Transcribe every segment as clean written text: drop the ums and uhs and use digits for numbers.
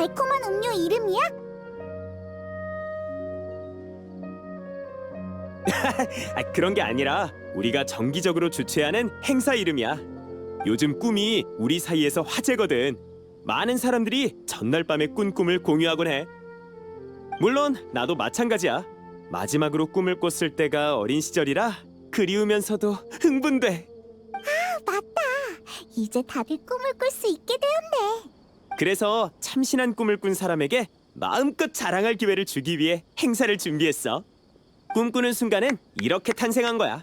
달콤한 음료 이름이야? 그런 게 아니라 우리가 정기적으로 주최하는 행사 이름이야. 요즘 꿈이 우리 사이에서 화제거든. 많은 사람들이 전날 밤에 꾼 꿈을 공유하곤 해. 물론 나도 마찬가지야. 마지막으로 꿈을 꿨을 때가 어린 시절이라 그리우면서도 흥분돼. 맞다. 이제 다들 꿈을 꿀 수 있게 되었네. 그래서 참신한 꿈을 꾼 사람에게 마음껏 자랑할 기회를 주기 위해 행사를 준비했어. 꿈꾸는 순간은 이렇게 탄생한 거야.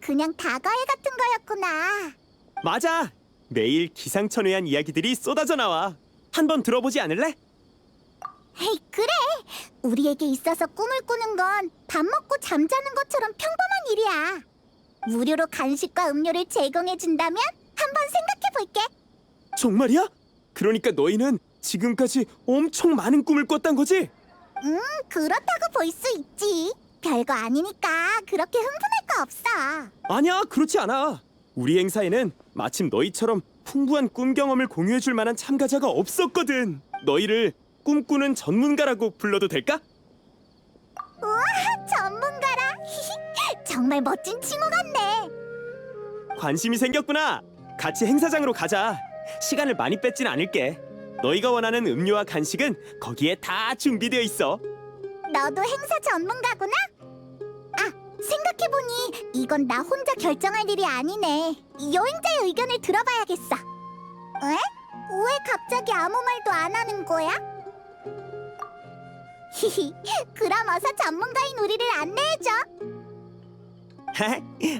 그냥 다과회 같은 거였구나. 맞아. 매일 기상천외한 이야기들이 쏟아져 나와. 한번 들어보지 않을래? 헤이, 그래. 우리에게 있어서 꿈을 꾸는 건 밥 먹고 잠자는 것처럼 평범한 일이야. 무료로 간식과 음료를 제공해 준다면 한번 생각해 볼게. 정말이야? 그러니까 너희는 지금까지 엄청 많은 꿈을 꿨단 거지? 그렇다고 볼 수 있지. 별거 아니니까 그렇게 흥분할 거 없어. 아니야, 그렇지 않아. 우리 행사에는 마침 너희처럼 풍부한 꿈 경험을 공유해 줄 만한 참가자가 없었거든. 너희를 꿈꾸는 전문가라고 불러도 될까? 우와, 전문가라. 정말 멋진 칭호 같네. 관심이 생겼구나. 같이 행사장으로 가자. 시간을 많이 뺏진 않을게. 너희가 원하는 음료와 간식은 거기에 다 준비되어 있어. 너도 행사 전문가구나? 아, 생각해보니 이건 나 혼자 결정할 일이 아니네. 여행자의 의견을 들어봐야겠어. 에? 왜 갑자기 아무 말도 안 하는 거야? 히히, 그럼 어서 전문가인 우리를 안내해줘.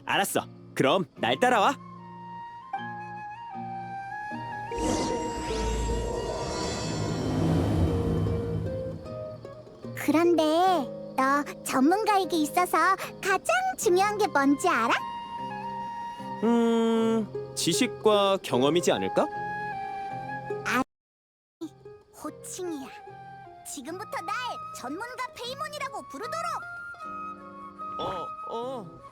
알았어. 그럼 날 따라와. 그런데 너 전문가에게 있어서 가장 중요한 게 뭔지 알아? 지식과 경험이지 않을까? 호칭이야. 지금부터 날 전문가 페이몬이라고 부르도록. 어.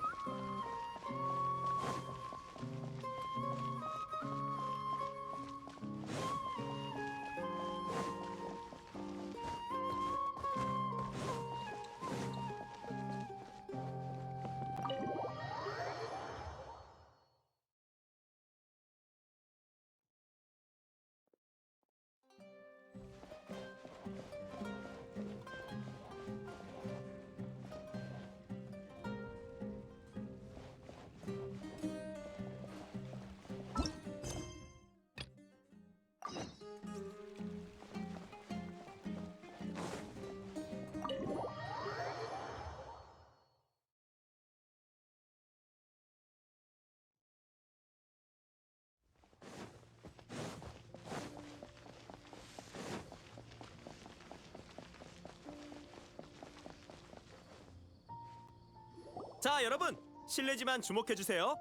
자, 여러분, 실례지만 주목해 주세요.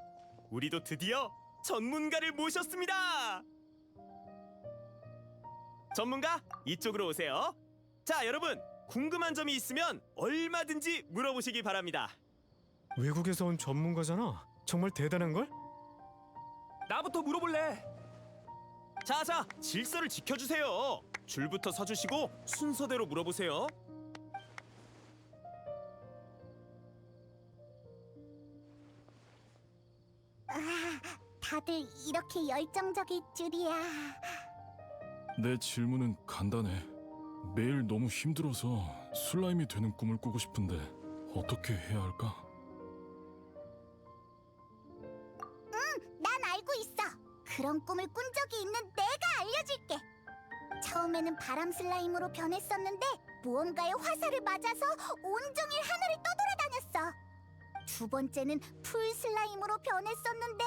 우리도 드디어 전문가를 모셨습니다. 전문가, 이쪽으로 오세요. 자, 여러분, 궁금한 점이 있으면 얼마든지 물어보시기 바랍니다. 외국에서 온 전문가잖아. 정말 대단한걸? 나부터 물어볼래. 자, 질서를 지켜주세요. 줄부터 서주시고 순서대로 물어보세요. 다들 이렇게 열정적일 줄이야. 내 질문은 간단해. 매일 너무 힘들어서 슬라임이 되는 꿈을 꾸고 싶은데 어떻게 해야 할까? 난 알고 있어. 그런 꿈을 꾼 적이 있는 내가 알려줄게. 처음에는 바람 슬라임으로 변했었는데 무언가의 화살을 맞아서 온종일 하늘을 떠돌아다녔어. 두 번째는 풀 슬라임으로 변했었는데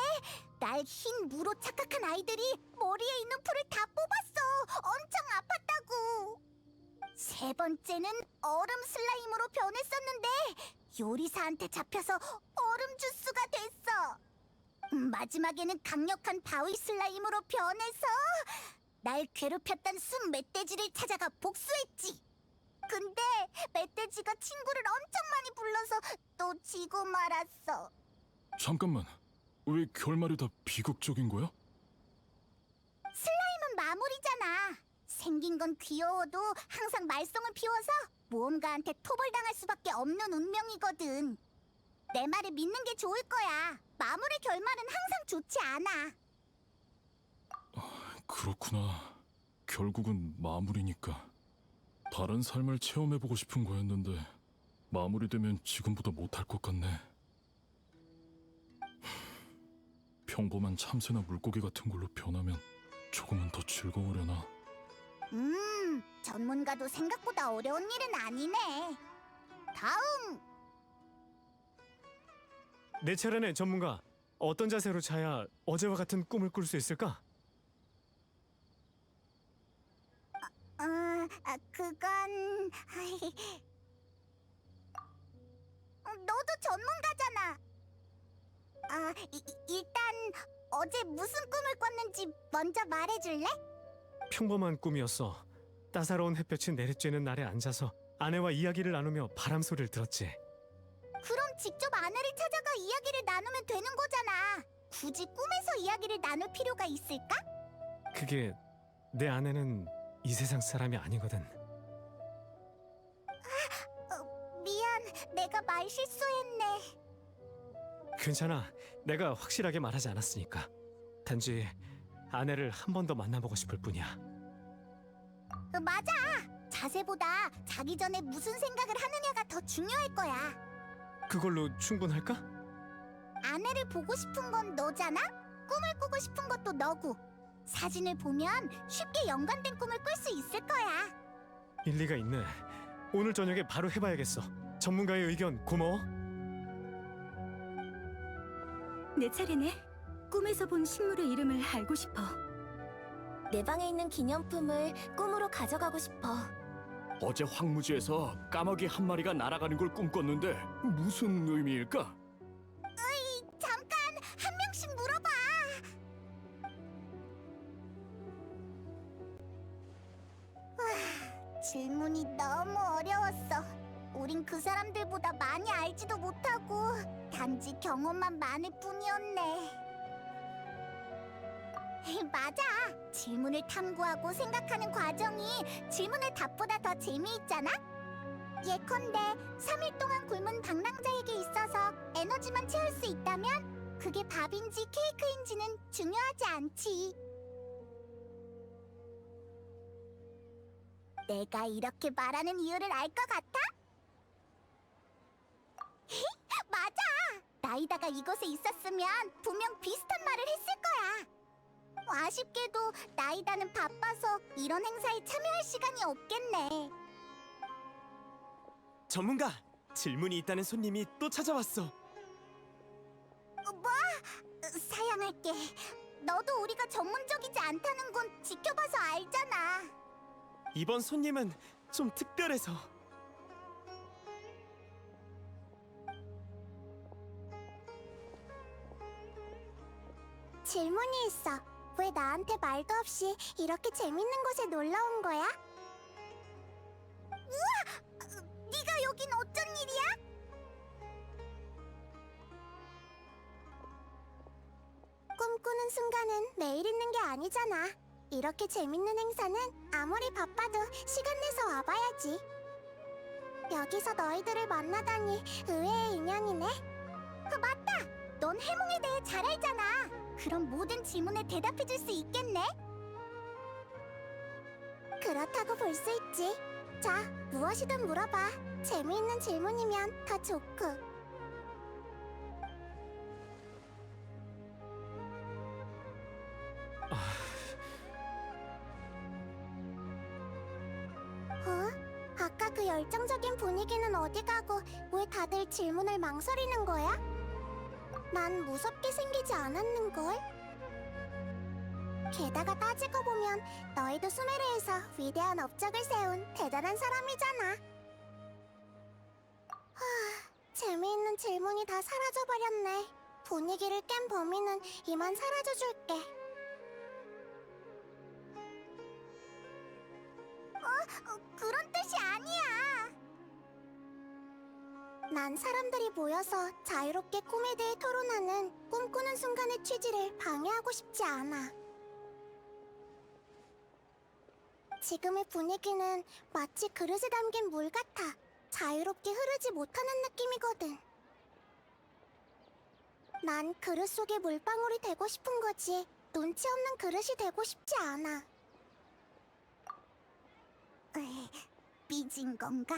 날 흰 무로 착각한 아이들이 머리에 있는 풀을 다 뽑았어. 엄청 아팠다고. 세 번째는 얼음 슬라임으로 변했었는데 요리사한테 잡혀서 얼음 주스가 됐어. 마지막에는 강력한 바위 슬라임으로 변해서 날 괴롭혔던 숲 멧돼지를 찾아가 복수했지. 근데 멧돼지가 친구를 엄청 많이 불러서 또 지고 말았어. 잠깐만, 왜 결말이 다 비극적인 거야? 슬라임은 마무리잖아. 생긴 건 귀여워도 항상 말썽을 피워서 모험가한테 토벌당할 수밖에 없는 운명이거든. 내 말을 믿는 게 좋을 거야. 마무리 결말은 항상 좋지 않아. 그렇구나. 결국은 마무리니까. 다른 삶을 체험해보고 싶은 거였는데 마무리되면 지금보다 못할 것 같네. 평범한 참새나 물고기 같은 걸로 변하면 조금은 더 즐거우려나. 전문가도 생각보다 어려운 일은 아니네. 다음! 내 차례네, 전문가. 어떤 자세로 자야 어제와 같은 꿈을 꿀 수 있을까? 그건... 너도 전문가잖아. 일단 어제 무슨 꿈을 꿨는지 먼저 말해줄래? 평범한 꿈이었어. 따사로운 햇볕이 내리쬐는 날에 앉아서 아내와 이야기를 나누며 바람 소리를 들었지. 그럼 직접 아내를 찾아가 이야기를 나누면 되는 거잖아. 굳이 꿈에서 이야기를 나눌 필요가 있을까? 그게 내 아내는 이 세상 사람이 아니거든. 미안, 내가 말 실수했네. 괜찮아. 내가 확실하게 말하지 않았으니까. 단지 아내를 한 번 더 만나보고 싶을 뿐이야. 맞아. 자세보다 자기 전에 무슨 생각을 하느냐가 더 중요할 거야. 그걸로 충분할까? 아내를 보고 싶은 건 너잖아? 꿈을 꾸고 싶은 것도 너고. 사진을 보면 쉽게 연관된 꿈을 꿀 수 있을 거야. 일리가 있네. 오늘 저녁에 바로 해봐야겠어. 전문가의 의견 고마워. 내 차례네. 꿈에서 본 식물의 이름을 알고 싶어. 내 방에 있는 기념품을 꿈으로 가져가고 싶어. 어제 황무지에서 까마귀 한 마리가 날아가는 걸 꿈꿨는데 무슨 의미일까? 잠깐, 한 명씩 물어봐. 질문이 너무 어려웠어. 우린 그 사람들보다 많이 알지도 못하고 단지 경험만 많을 뿐이었네. 맞아. 질문을 탐구하고 생각하는 과정이 질문의 답보다 더 재미있잖아? 예컨대 3일 동안 굶은 방랑자에게 있어서 에너지만 채울 수 있다면 그게 밥인지 케이크인지는 중요하지 않지. 내가 이렇게 말하는 이유를 알 것 같아? 맞아! 나이다가 이곳에 있었으면 분명 비슷한 말을 했을 거야. 아쉽게도 나이다는 바빠서 이런 행사에 참여할 시간이 없겠네. 전문가, 질문이 있다는 손님이 또 찾아왔어. 뭐? 사양할게. 너도 우리가 전문적이지 않다는 건 지켜봐서 알잖아. 이번 손님은 좀 특별해서. 질문이 있어. 왜 나한테 말도 없이 이렇게 재밌는 곳에 놀러 온 거야? 우와! 네가 여긴 어쩐 일이야? 꿈꾸는 순간은 매일 있는 게 아니잖아. 이렇게 재밌는 행사는 아무리 바빠도 시간 내서 와봐야지. 여기서 너희들을 만나다니 의외의 인연이네. 맞다! 넌 해몽에 대해 잘 알잖아. 그럼 모든 질문에 대답해줄 수 있겠네? 그렇다고 볼 수 있지. 자, 무엇이든 물어봐. 재미있는 질문이면 더 좋고. 아까 그 열정적인 분위기는 어디 가고 왜 다들 질문을 망설이는 거야? 난 무섭게 생기지 않았는걸? 게다가 따지고 보면 너희도 수메르에서 위대한 업적을 세운 대단한 사람이잖아. 재미있는 질문이 다 사라져버렸네. 분위기를 깬 범인은 이만 사라져줄게. 그런 뜻이 아니야. 난 사람들이 모여서 자유롭게 꿈에 대해 토론하는 꿈꾸는 순간의 취지를 방해하고 싶지 않아. 지금의 분위기는 마치 그릇에 담긴 물 같아. 자유롭게 흐르지 못하는 느낌이거든. 난 그릇 속의 물방울이 되고 싶은 거지. 눈치 없는 그릇이 되고 싶지 않아. 삐진 건가?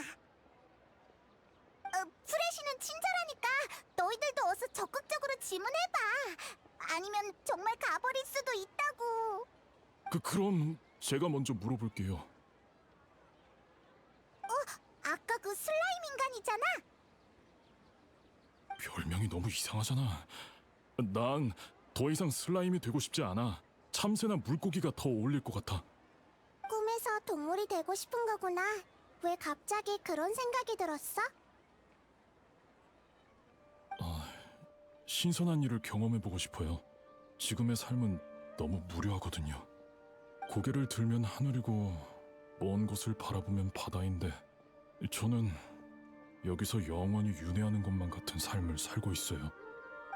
프레시는 친절하니까 너희들도 어서 적극적으로 질문해봐. 아니면 정말 가버릴 수도 있다고. 그럼 제가 먼저 물어볼게요. 아까 그 슬라임 인간이잖아. 별명이 너무 이상하잖아. 난 더 이상 슬라임이 되고 싶지 않아. 참새나 물고기가 더 어울릴 것 같아. 꿈에서 동물이 되고 싶은 거구나. 왜 갑자기 그런 생각이 들었어? 신선한 일을 경험해보고 싶어요. 지금의 삶은 너무 무료하거든요. 고개를 들면 하늘이고 먼 곳을 바라보면 바다인데 저는 여기서 영원히 윤회하는 것만 같은 삶을 살고 있어요.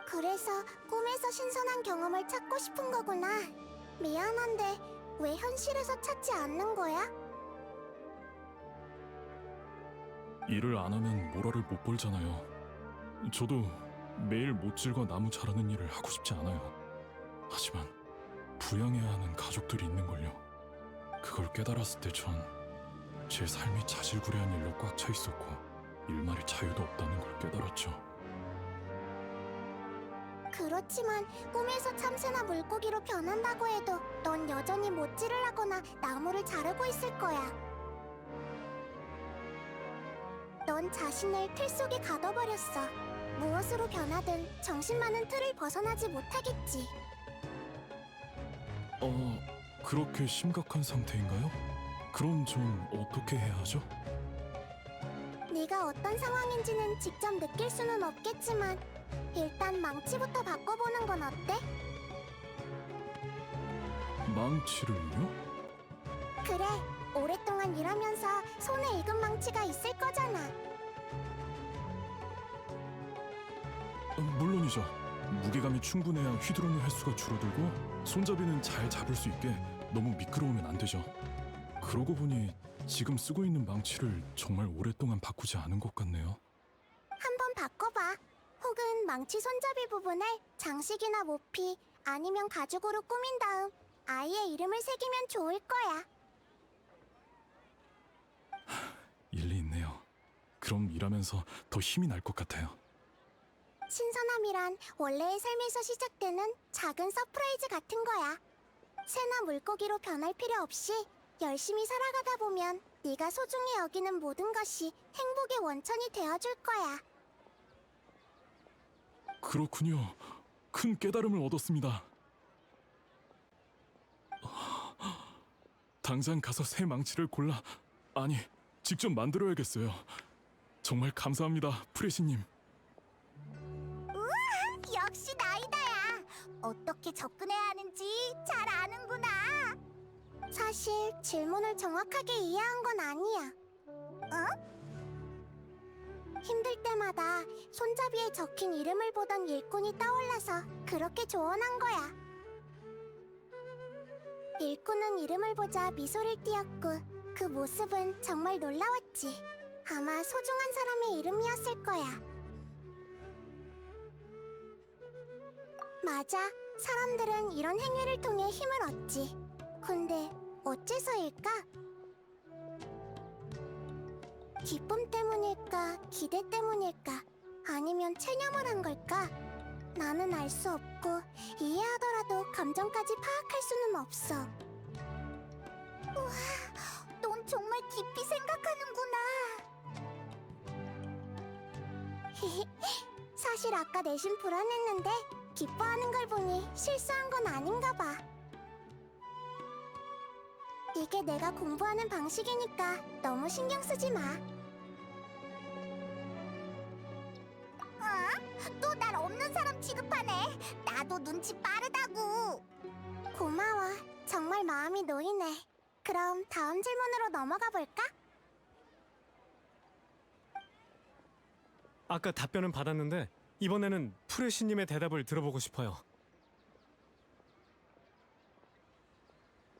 그래서 꿈에서 신선한 경험을 찾고 싶은 거구나. 미안한데 왜 현실에서 찾지 않는 거야? 일을 안 하면 모라를 못 벌잖아요. 저도 매일 못질과 나무 자르는 일을 하고 싶지 않아요. 하지만 부양해야 하는 가족들이 있는걸요. 그걸 깨달았을 때 전 제 삶이 자질구레한 일로 꽉 차 있었고 일말의 자유도 없다는 걸 깨달았죠. 그렇지만 꿈에서 참새나 물고기로 변한다고 해도 넌 여전히 못질을 하거나 나무를 자르고 있을 거야. 넌 자신을 틀 속에 가둬버렸어. 무엇으로 변하든 정신만은 틀을 벗어나지 못하겠지. 그렇게 심각한 상태인가요? 그럼 전 어떻게 해야 하죠? 네가 어떤 상황인지는 직접 느낄 수는 없겠지만 일단 망치부터 바꿔보는 건 어때? 망치를요? 그래, 오랫동안 일하면서 손에 익은 망치가 있을 거잖아. 물론이죠. 무게감이 충분해야 휘두르는 횟수가 줄어들고 손잡이는 잘 잡을 수 있게 너무 미끄러우면 안 되죠. 그러고 보니 지금 쓰고 있는 망치를 정말 오랫동안 바꾸지 않은 것 같네요. 한번 바꿔봐. 혹은 망치 손잡이 부분을 장식이나 모피 아니면 가죽으로 꾸민 다음 아이의 이름을 새기면 좋을 거야. 일리 있네요. 그럼 일하면서 더 힘이 날 것 같아요. 신선함이란 원래의 삶에서 시작되는 작은 서프라이즈 같은 거야. 새나 물고기로 변할 필요 없이 열심히 살아가다 보면 네가 소중히 여기는 모든 것이 행복의 원천이 되어줄 거야. 그렇군요. 큰 깨달음을 얻었습니다. 당장 가서 새 망치를 골라 직접 만들어야겠어요. 정말 감사합니다, 프레시님. 역시 나이다야. 어떻게 접근해야 하는지 잘 아는구나. 사실 질문을 정확하게 이해한 건 아니야. 힘들 때마다 손잡이에 적힌 이름을 보던 일꾼이 떠올라서 그렇게 조언한 거야. 일꾼은 이름을 보자 미소를 띄었고 그 모습은 정말 놀라웠지. 아마 소중한 사람의 이름이었을 거야. 맞아. 사람들은 이런 행위를 통해 힘을 얻지. 근데 어째서일까? 기쁨 때문일까? 기대 때문일까? 아니면 체념을 한 걸까? 나는 알 수 없고 이해하더라도 감정까지 파악할 수는 없어. 우와, 넌 정말 깊이 생각하는구나. 사실 아까 내심 불안했는데 기뻐하는 걸 보니 실수한 건 아닌가 봐. 이게 내가 공부하는 방식이니까 너무 신경 쓰지 마. 또 날 없는 사람 취급하네. 나도 눈치 빠르다고. 고마워. 정말 마음이 놓이네. 그럼 다음 질문으로 넘어가 볼까? 아까 답변은 받았는데 이번에는 프레시님의 대답을 들어보고 싶어요.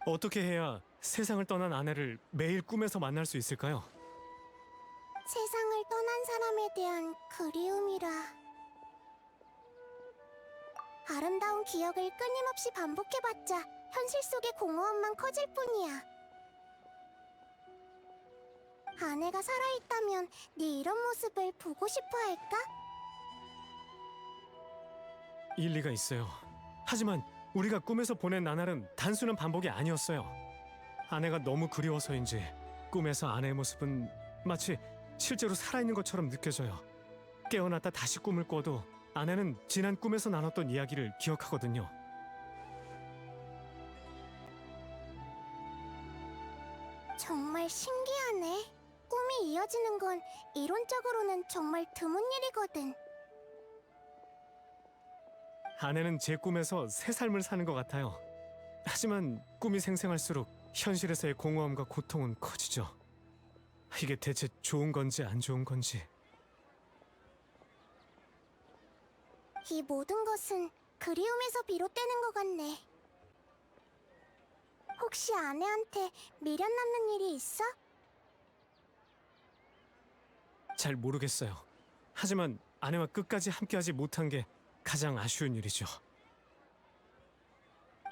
어떻게 해야 세상을 떠난 아내를 매일 꿈에서 만날 수 있을까요? 세상을 떠난 사람에 대한 그리움이라. 아름다운 기억을 끊임없이 반복해봤자 현실 속의 공허함만 커질 뿐이야. 아내가 살아있다면 네 이런 모습을 보고 싶어 할까? 일리가 있어요. 하지만 우리가 꿈에서 보낸 나날은 단순한 반복이 아니었어요. 아내가 너무 그리워서인지 꿈에서 아내의 모습은 마치 실제로 살아있는 것처럼 느껴져요. 깨어났다 다시 꿈을 꿔도 아내는 지난 꿈에서 나눴던 이야기를 기억하거든요. 정말 신기하네. 꿈이 이어지는 건 이론적으로는 정말 드문 일이거든. 아내는 제 꿈에서 새 삶을 사는 것 같아요. 하지만 꿈이 생생할수록 현실에서의 공허함과 고통은 커지죠. 이게 대체 좋은 건지 안 좋은 건지. 이 모든 것은 그리움에서 비롯되는 것 같네. 혹시 아내한테 미련 남는 일이 있어? 잘 모르겠어요. 하지만 아내와 끝까지 함께하지 못한 게 가장 아쉬운 일이죠.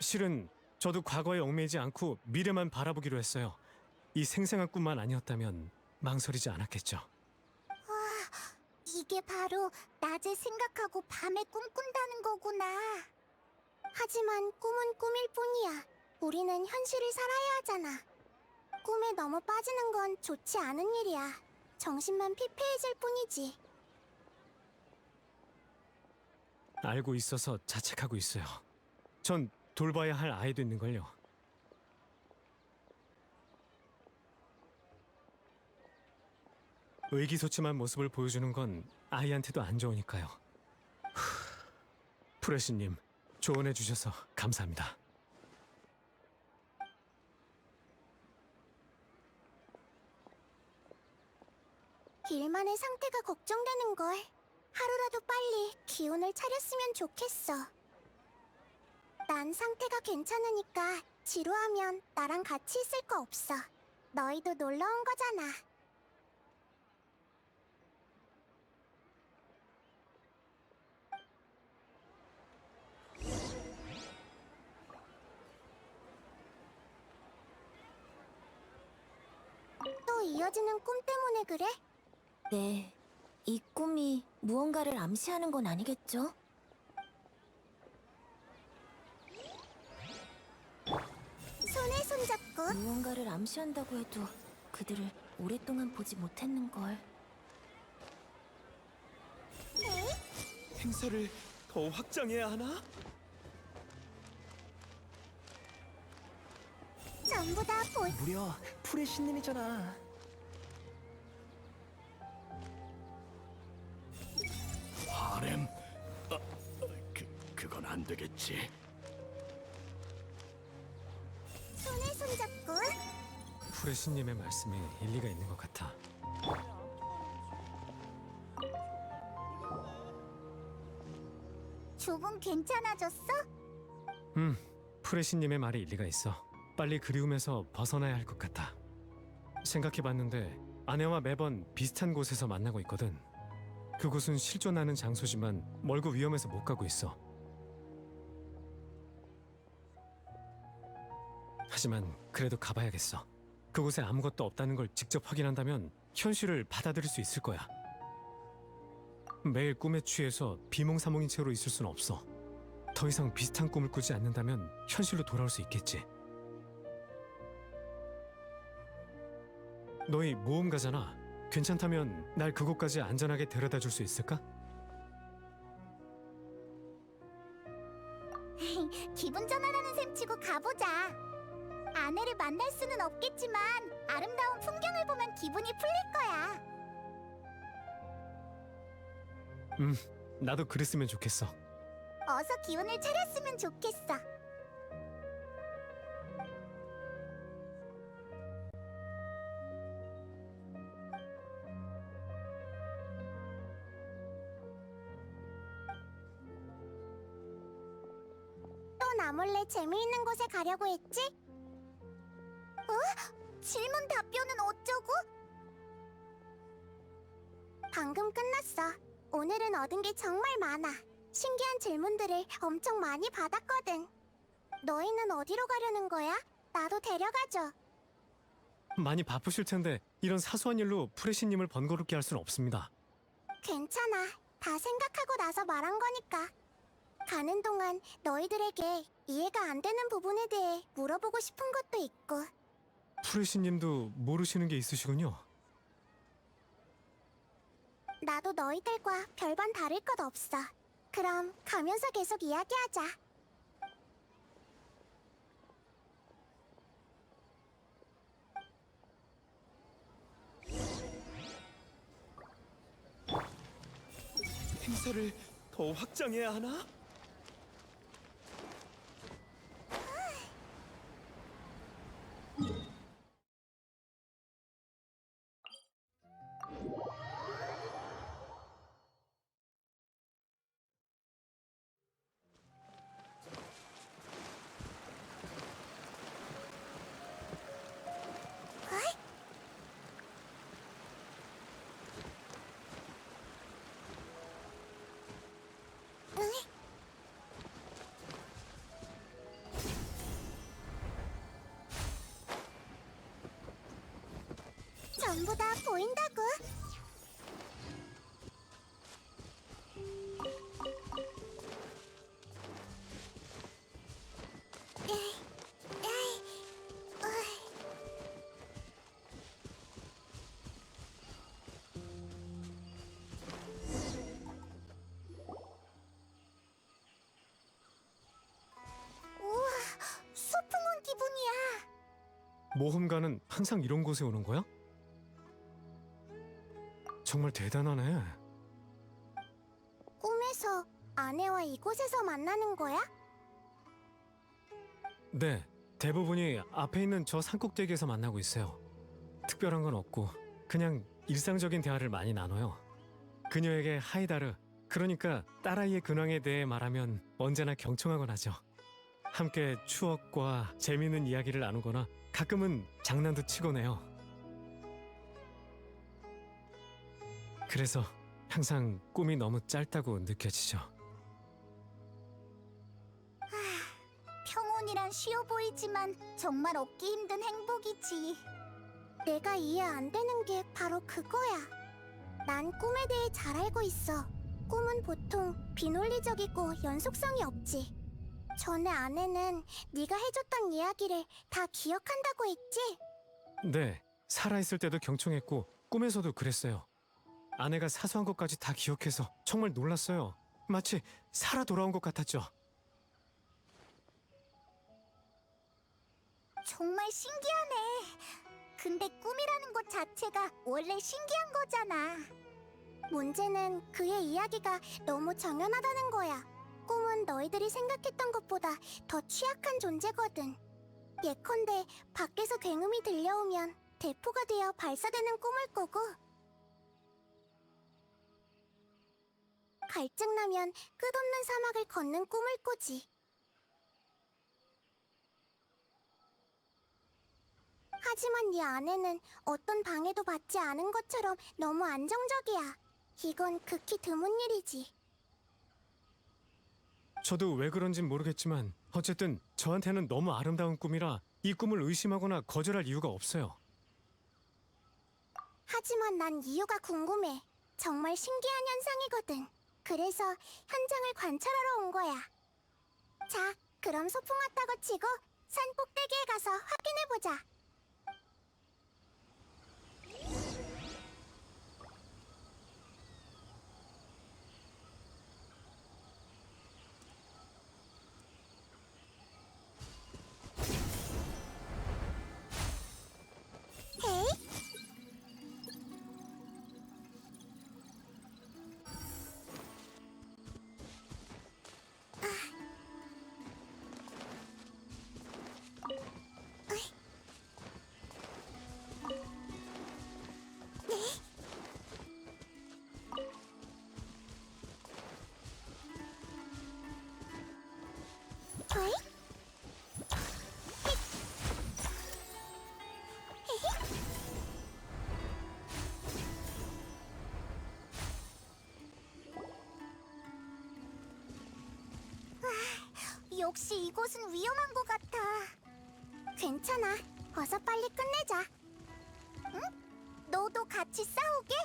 실은 저도 과거에 얽매이지 않고 미래만 바라보기로 했어요. 이 생생한 꿈만 아니었다면 망설이지 않았겠죠. 이게 바로 낮에 생각하고 밤에 꿈꾼다는 거구나. 하지만 꿈은 꿈일 뿐이야. 우리는 현실을 살아야 하잖아. 꿈에 너무 빠지는 건 좋지 않은 일이야. 정신만 피폐해질 뿐이지. 알고 있어서 자책하고 있어요. 전 돌봐야 할 아이도 있는걸요. 의기소침한 모습을 보여주는 건 아이한테도 안 좋으니까요. 프레시님, 조언해 주셔서 감사합니다. 일만의 상태가 걱정되는 걸. 하루라도 빨리 기운을 차렸으면 좋겠어. 난 상태가 괜찮으니까 지루하면 나랑 같이 있을 거 없어. 너희도 놀러 온 거잖아. 또 이어지는 꿈 때문에 그래? 네, 이 꿈이 무언가를 암시하는 건 아니겠죠? 손에 손잡고 무언가를 암시한다고 해도 그들을 오랫동안 보지 못했는걸. 행사를 더 확장해야 하나? 전부 다 무려 풀의 신님이잖아. 하렘? 그건 안 되겠지. 손에 손잡고 프레시님의 말씀이 일리가 있는 것 같아. 조금 괜찮아졌어? 프레시님의 말이 일리가 있어. 빨리 그리움에서 벗어나야 할 것 같아. 생각해봤는데 아내와 매번 비슷한 곳에서 만나고 있거든. 그곳은 실존하는 장소지만 멀고 위험해서 못 가고 있어. 하지만 그래도 가봐야겠어. 그곳에 아무것도 없다는 걸 직접 확인한다면 현실을 받아들일 수 있을 거야. 매일 꿈에 취해서 비몽사몽인 채로 있을 수는 없어. 더 이상 비슷한 꿈을 꾸지 않는다면 현실로 돌아올 수 있겠지. 너희 모험가잖아. 괜찮다면 날 그곳까지 안전하게 데려다 줄 수 있을까? 기분 전환하는 셈 치고 가보자. 아내를 만날 수는 없겠지만 아름다운 풍경을 보면 기분이 풀릴 거야. 나도 그랬으면 좋겠어. 어서 기운을 차렸으면 좋겠어. 또 나 몰래 재미있는 곳에 가려고 했지? 질문 답변은 어쩌고? 방금 끝났어. 오늘은 얻은 게 정말 많아. 신기한 질문들을 엄청 많이 받았거든. 너희는 어디로 가려는 거야? 나도 데려가줘. 많이 바쁘실 텐데 이런 사소한 일로 프레시님을 번거롭게 할 수는 없습니다. 괜찮아. 다 생각하고 나서 말한 거니까. 가는 동안 너희들에게 이해가 안 되는 부분에 대해 물어보고 싶은 것도 있고. 프레시님도 모르시는 게 있으시군요. 나도 너희들과 별반 다를 것 없어. 그럼 가면서 계속 이야기하자. 행사를 더 확장해야 하나? 전부 다 보인다고. 우와, 소풍 온 기분이야. 모험가는 항상 이런 곳에 오는 거야? 정말 대단하네. 꿈에서 아내와 이곳에서 만나는 거야? 네, 대부분이 앞에 있는 저 산꼭대기에서 만나고 있어요. 특별한 건 없고 그냥 일상적인 대화를 많이 나눠요. 그녀에게 하이다르, 그러니까 딸아이의 근황에 대해 말하면 언제나 경청하곤 하죠. 함께 추억과 재미있는 이야기를 나누거나 가끔은 장난도 치곤 해요. 그래서 항상 꿈이 너무 짧다고 느껴지죠. 평온이란 쉬워 보이지만 정말 얻기 힘든 행복이지. 내가 이해 안 되는 게 바로 그거야. 난 꿈에 대해 잘 알고 있어. 꿈은 보통 비논리적이고 연속성이 없지. 전에 아내는 네가 해줬던 이야기를 다 기억한다고 했지? 네, 살아있을 때도 경청했고 꿈에서도 그랬어요. 아내가 사소한 것까지 다 기억해서 정말 놀랐어요. 마치 살아 돌아온 것 같았죠. 정말 신기하네. 근데 꿈이라는 것 자체가 원래 신기한 거잖아. 문제는 그의 이야기가 너무 정연하다는 거야. 꿈은 너희들이 생각했던 것보다 더 취약한 존재거든. 예컨대 밖에서 굉음이 들려오면 대포가 되어 발사되는 꿈을 꾸고, 갈증나면 끝없는 사막을 걷는 꿈을 꾸지. 하지만 네 아내는 어떤 방해도 받지 않은 것처럼 너무 안정적이야. 이건 극히 드문 일이지. 저도 왜 그런진 모르겠지만 어쨌든 저한테는 너무 아름다운 꿈이라 이 꿈을 의심하거나 거절할 이유가 없어요. 하지만 난 이유가 궁금해. 정말 신기한 현상이거든. 그래서 현장을 관찰하러 온 거야. 자, 그럼 소풍 왔다고 치고 산 꼭대기에 가서 확인해보자. 헤이? 역시 이곳은 위험한 것 같아. 괜찮아. 어서 빨리 끝내자. 응? 너도 같이 싸우게?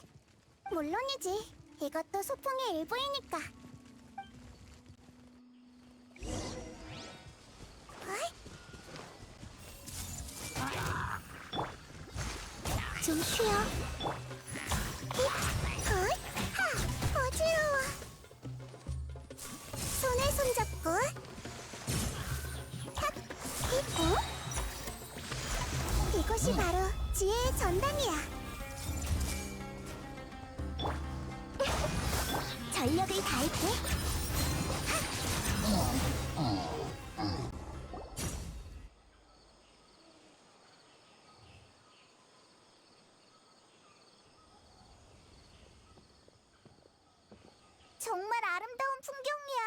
물론이지. 이것도 소풍의 일부이니까. 어이? 좀 쉬어. 어이? 하! 어지러워. 손에 손잡고. 탁! 어? 이것이 바로 지혜의 전당이야. 전력을 다할게. 정말 아름다운 풍경이야.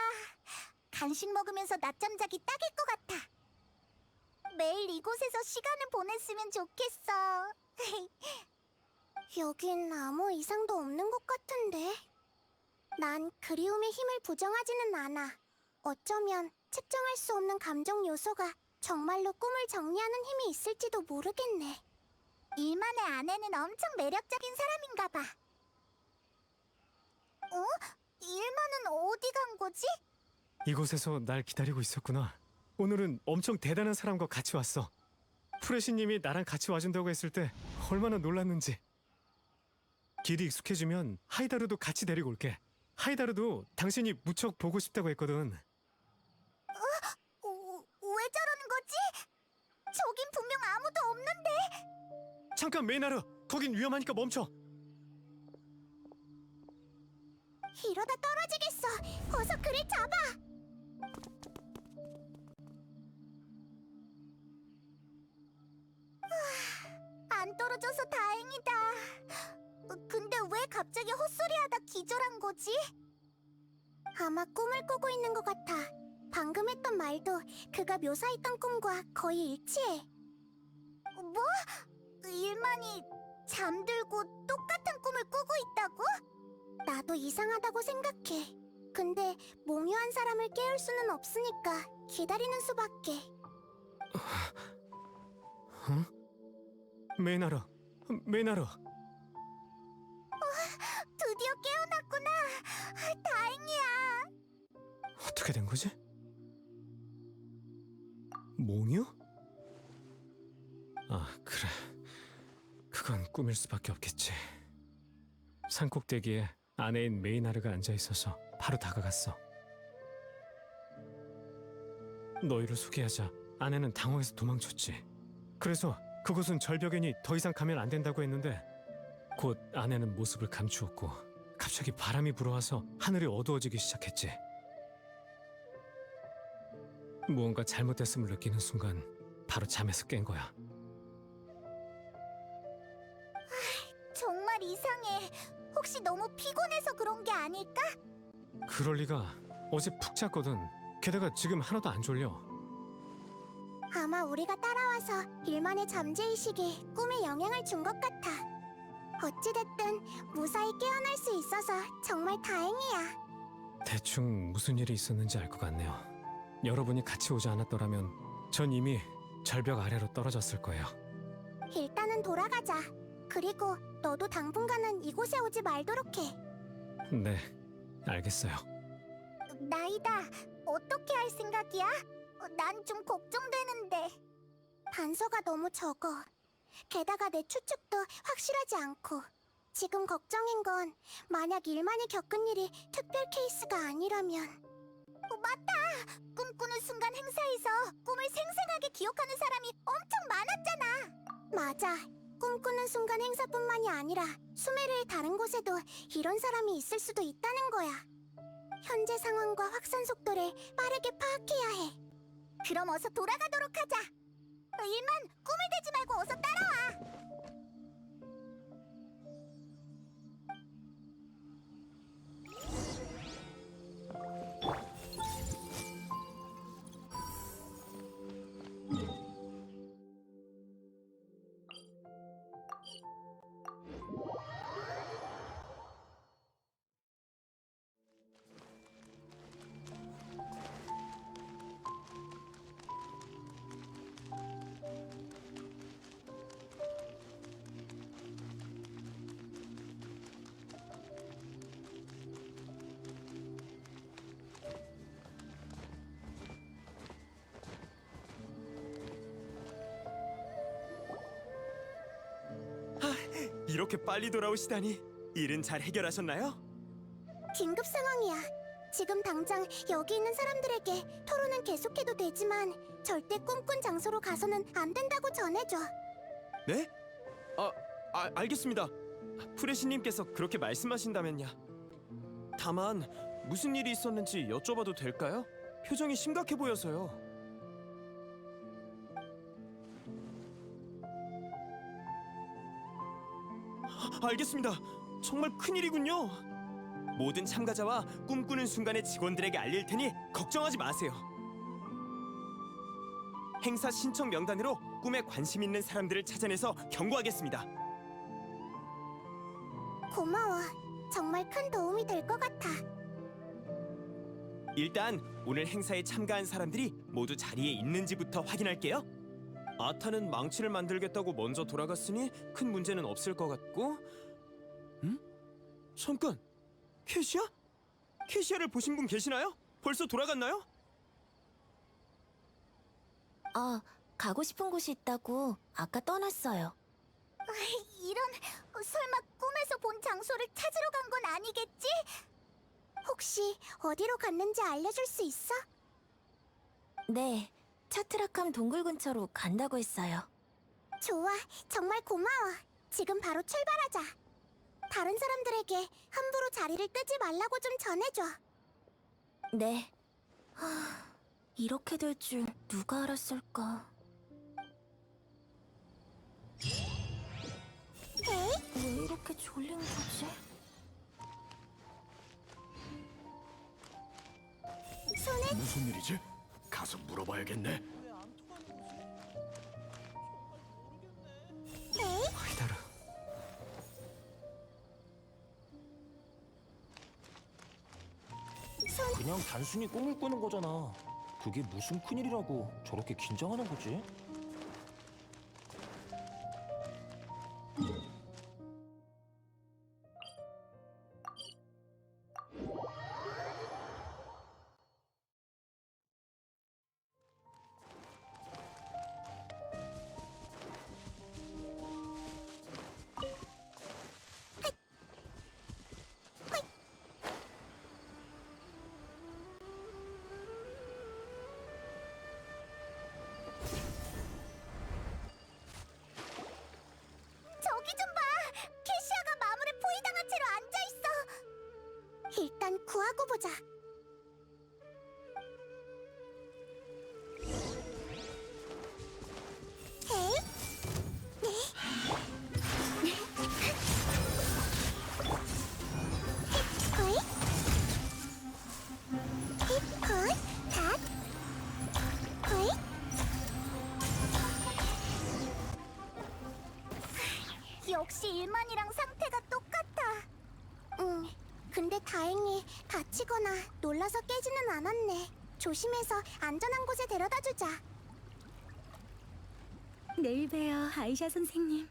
간식 먹으면서 낮잠 자기 딱일 것 같아. 매일 이곳에서 시간을 보냈으면 좋겠어. 여긴 아무 이상도 없는 것 같은데. 난 그리움의 힘을 부정하지는 않아. 어쩌면 측정할 수 없는 감정 요소가 정말로 꿈을 정리하는 힘이 있을지도 모르겠네. 일만의 아내는 엄청 매력적인 사람인가 봐. 어? 일만은 어디 간 거지? 이곳에서 날 기다리고 있었구나. 오늘은 엄청 대단한 사람과 같이 왔어. 프레시님이 나랑 같이 와준다고 했을 때 얼마나 놀랐는지. 길이 익숙해지면 하이다루도 같이 데리고 올게. 하이다루도 당신이 무척 보고 싶다고 했거든. 왜 저러는 거지? 저긴 분명 아무도 없는데. 잠깐 메이나르, 거긴 위험하니까 멈춰. 이러다 떨어지겠어. 어서 그를 잡아. 안 떨어져서 다행이다. 근데 왜 갑자기 헛소리하다 기절한 거지? 아마 꿈을 꾸고 있는 것 같아. 방금 했던 말도 그가 묘사했던 꿈과 거의 일치해. 뭐? 일만이 잠들고 똑같은 꿈을 꾸고 있다고? 나도 이상하다고 생각해. 근데 몽유한 사람을 깨울 수는 없으니까 기다리는 수밖에. 메이나르, 메이나르. 드디어 깨어났구나. 다행이야. 어떻게 된 거지? 몽유? 아, 그래. 그건 꿈일 수밖에 없겠지. 산꼭대기에 아내인 메이나르가 앉아 있어서 바로 다가갔어. 너희를 소개하자 아내는 당황해서 도망쳤지. 그래서 그곳은 절벽이니 더 이상 가면 안 된다고 했는데 곧 아내는 모습을 감추었고 갑자기 바람이 불어와서 하늘이 어두워지기 시작했지. 무언가 잘못됐음을 느끼는 순간 바로 잠에서 깬 거야. 정말 이상해. 혹시 너무 피곤해서 그런 게 아닐까? 그럴 리가. 어제 푹 잤거든. 게다가 지금 하나도 안 졸려. 아마 우리가 따라와서 일만의 잠재의식에 꿈에 영향을 준 것 같아. 어찌됐든 무사히 깨어날 수 있어서 정말 다행이야. 대충 무슨 일이 있었는지 알 것 같네요. 여러분이 같이 오지 않았더라면 전 이미 절벽 아래로 떨어졌을 거예요. 일단은 돌아가자. 그리고 너도 당분간은 이곳에 오지 말도록 해. 네, 알겠어요. 나이다. 어떻게 할 생각이야? 난 좀 걱정되는데. 단서가 너무 적어. 게다가 내 추측도 확실하지 않고. 지금 걱정인 건 만약 일만이 겪은 일이 특별 케이스가 아니라면. 맞다! 꿈꾸는 순간 행사에서 꿈을 생생하게 기억하는 사람이 엄청 많았잖아. 맞아. 꿈꾸는 순간 행사뿐만이 아니라 수메르의 다른 곳에도 이런 사람이 있을 수도 있다는 거야. 현재 상황과 확산 속도를 빠르게 파악해야 해. 그럼 어서 돌아가도록 하자. 일만 꿈을 대지 말고 어서 따라와. 이렇게 빨리 돌아오시다니. 일은 잘 해결하셨나요? 긴급 상황이야. 지금 당장 여기 있는 사람들에게 토론은 계속해도 되지만 절대 꿈꾼 장소로 가서는 안 된다고 전해줘. 네? 알겠습니다. 프레시님께서 그렇게 말씀하신다면야. 다만 무슨 일이 있었는지 여쭤봐도 될까요? 표정이 심각해 보여서요. 알겠습니다. 정말 큰일이군요. 모든 참가자와 꿈꾸는 순간의 직원들에게 알릴 테니 걱정하지 마세요. 행사 신청 명단으로 꿈에 관심 있는 사람들을 찾아내서 경고하겠습니다. 고마워. 정말 큰 도움이 될 것 같아. 일단 오늘 행사에 참가한 사람들이 모두 자리에 있는지부터 확인할게요. 아타는 망치를 만들겠다고 먼저 돌아갔으니 큰 문제는 없을 것 같고. 잠깐, 캐시아? 캐시아를 보신 분 계시나요? 벌써 돌아갔나요? 가고 싶은 곳이 있다고 아까 떠났어요. 이런, 설마 꿈에서 본 장소를 찾으러 간 건 아니겠지? 혹시 어디로 갔는지 알려줄 수 있어? 네, 차트라캄 동굴 근처로 간다고 했어요. 좋아, 정말 고마워. 지금 바로 출발하자. 다른 사람들에게 함부로 자리를 뜨지 말라고 좀 전해줘. 네. 이렇게 될 줄 누가 알았을까? 에이? 왜 이렇게 졸린 거지? 손에 무슨 일이지? 가서 물어봐야겠네. 에이? 히다르, 그냥 단순히 꿈을 꾸는 거잖아. 그게 무슨 큰일이라고 저렇게 긴장하는 거지? 저기 좀 봐! 캐시아가 마물에 포위당한 채로 앉아있어! 일단 구하고 보자. 에이? 힙, 힙, 닷, 휘. 역시 일만이랑 상태가 똑같아. 근데 다행히 다치거나 놀라서 깨지는 않았네. 조심해서 안전한 곳에 데려다 주자. 내일 봬요, 아이샤 선생님.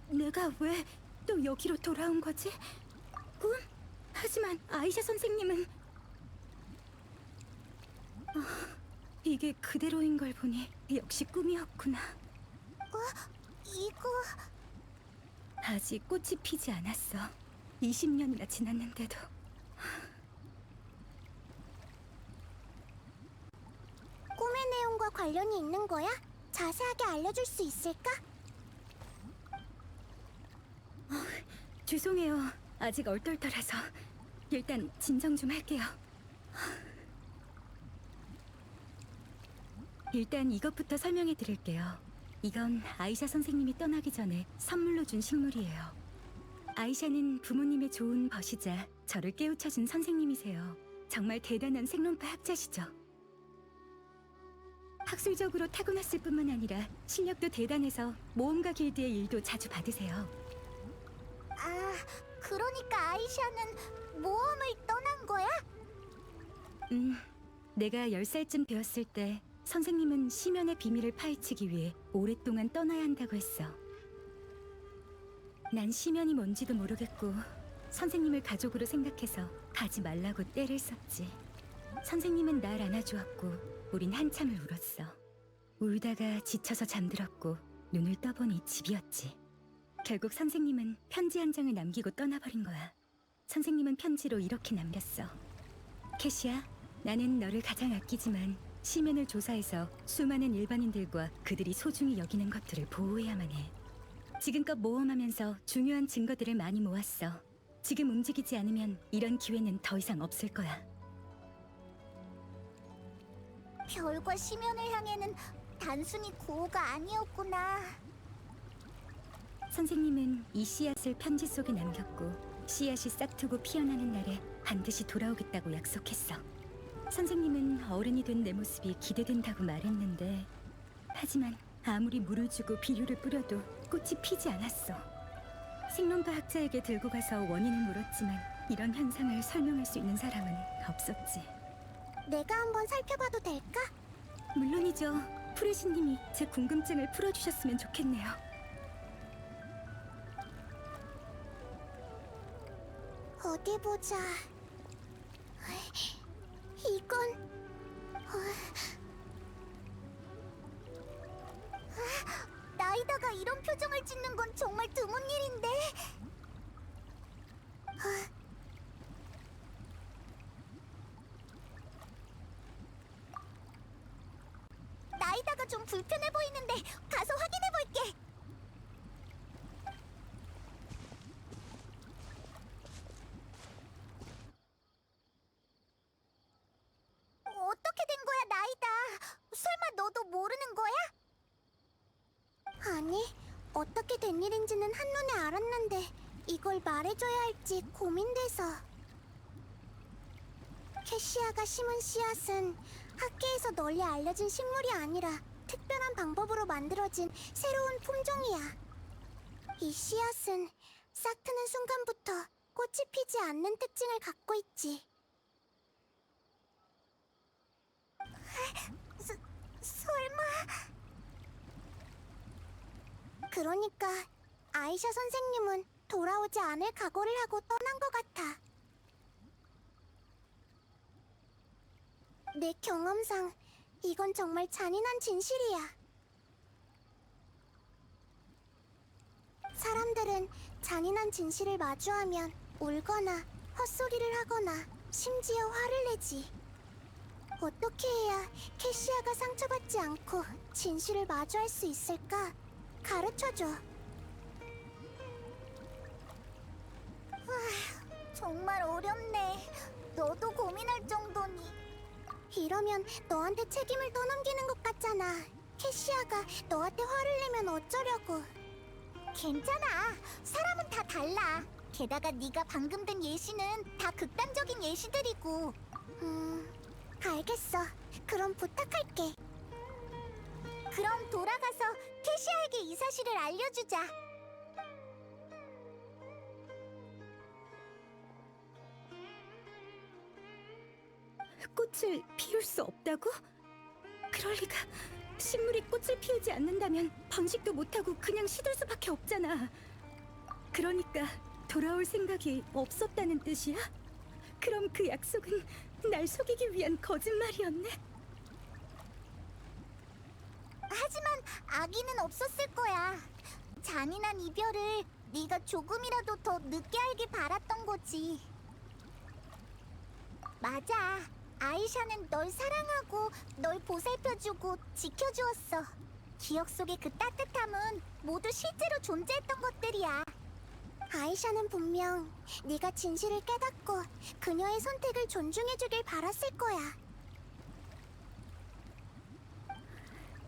내가 왜 또 여기로 돌아온 거지? 꿈? 하지만 아이샤 선생님은... 이게 그대로인 걸 보니 역시 꿈이었구나. 이거... 아직 꽃이 피지 않았어. 20년이나 지났는데도. 꿈의 내용과 관련이 있는 거야? 자세하게 알려줄 수 있을까? 죄송해요. 아직 얼떨떨해서. 일단 진정 좀 할게요. 일단 이것부터 설명해 드릴게요. 이건 아이샤 선생님이 떠나기 전에 선물로 준 식물이에요. 아이샤는 부모님의 좋은 벗이자 저를 깨우쳐준 선생님이세요. 정말 대단한 생론파 학자시죠. 학술적으로 타고났을 뿐만 아니라 실력도 대단해서 모험가 길드의 일도 자주 받으세요. 아, 그러니까 아이샤는 모험을 떠난 거야? 내가 10살쯤 되었을 때 선생님은 심연의 비밀을 파헤치기 위해 오랫동안 떠나야 한다고 했어. 난 심연이 뭔지도 모르겠고 선생님을 가족으로 생각해서 가지 말라고 떼를 썼지. 선생님은 날 안아주었고 우린 한참을 울었어. 울다가 지쳐서 잠들었고 눈을 떠보니 집이었지. 결국 선생님은 편지 한 장을 남기고 떠나버린 거야. 선생님은 편지로 이렇게 남겼어. 캐시야, 나는 너를 가장 아끼지만 시면을 조사해서 수많은 일반인들과 그들이 소중히 여기는 것들을 보호해야만 해. 지금껏 모험하면서 중요한 증거들을 많이 모았어. 지금 움직이지 않으면 이런 기회는 더 이상 없을 거야. 별과 심연을 향해는 단순히 구호가 아니었구나. 선생님은 이 씨앗을 편지 속에 남겼고 씨앗이 싹트고 피어나는 날에 반드시 돌아오겠다고 약속했어. 선생님은 어른이 된 내 모습이 기대된다고 말했는데 하지만 아무리 물을 주고 비료를 뿌려도 꽃이 피지 않았어. 생명과 학자에게 들고 가서 원인을 물었지만 이런 현상을 설명할 수 있는 사람은 없었지. 내가 한번 살펴봐도 될까? 물론이죠. 프레시님이 제 궁금증을 풀어주셨으면 좋겠네요. 어디 보자. 이건 나이다가 이런 표정을 짓는 건 정말 드문 일인데. 나이다가 좀 불편해 보이는데 가서 확인해 볼게. 어떻게 된 거야, 나이다? 설마 너도 모르는 거야? 아니, 어떻게 된 일인지는 한눈에 알았는데 이걸 말해줘야 할지 고민돼서. 캐시아가 심은 씨앗은 학계에서 널리 알려진 식물이 아니라 특별한 방법으로 만들어진 새로운 품종이야. 이 씨앗은 싹 트는 순간부터 꽃이 피지 않는 특징을 갖고 있지. 설마... 그러니까 아이샤 선생님은 돌아오지 않을 각오를 하고 떠난 것 같아. 내 경험상 이건 정말 잔인한 진실이야. 사람들은 잔인한 진실을 마주하면 울거나 헛소리를 하거나 심지어 화를 내지. 어떻게 해야 캐시아가 상처받지 않고 진실을 마주할 수 있을까? 가르쳐줘. 정말 어렵네. 너도 고민할 정도니. 이러면 너한테 책임을 떠넘기는 것 같잖아. 캐시아가 너한테 화를 내면 어쩌려고. 괜찮아. 사람은 다 달라. 게다가 네가 방금 든 예시는 다 극단적인 예시들이고. 알겠어. 그럼 부탁할게. 그럼 돌아가서 캐시아에게 이 사실을 알려주자. 꽃을 피울 수 없다고? 그럴 리가. 식물이 꽃을 피우지 않는다면 번식도 못하고 그냥 시들 수밖에 없잖아. 그러니까 돌아올 생각이 없었다는 뜻이야? 그럼 그 약속은 날 속이기 위한 거짓말이었네? 하지만 악의는 없었을 거야. 잔인한 이별을 네가 조금이라도 더 늦게 알길 바랐던 거지. 맞아. 아이샤는 널 사랑하고 널 보살펴주고 지켜주었어. 기억 속의 그 따뜻함은 모두 실제로 존재했던 것들이야. 아이샤는 분명 네가 진실을 깨닫고 그녀의 선택을 존중해주길 바랐을 거야.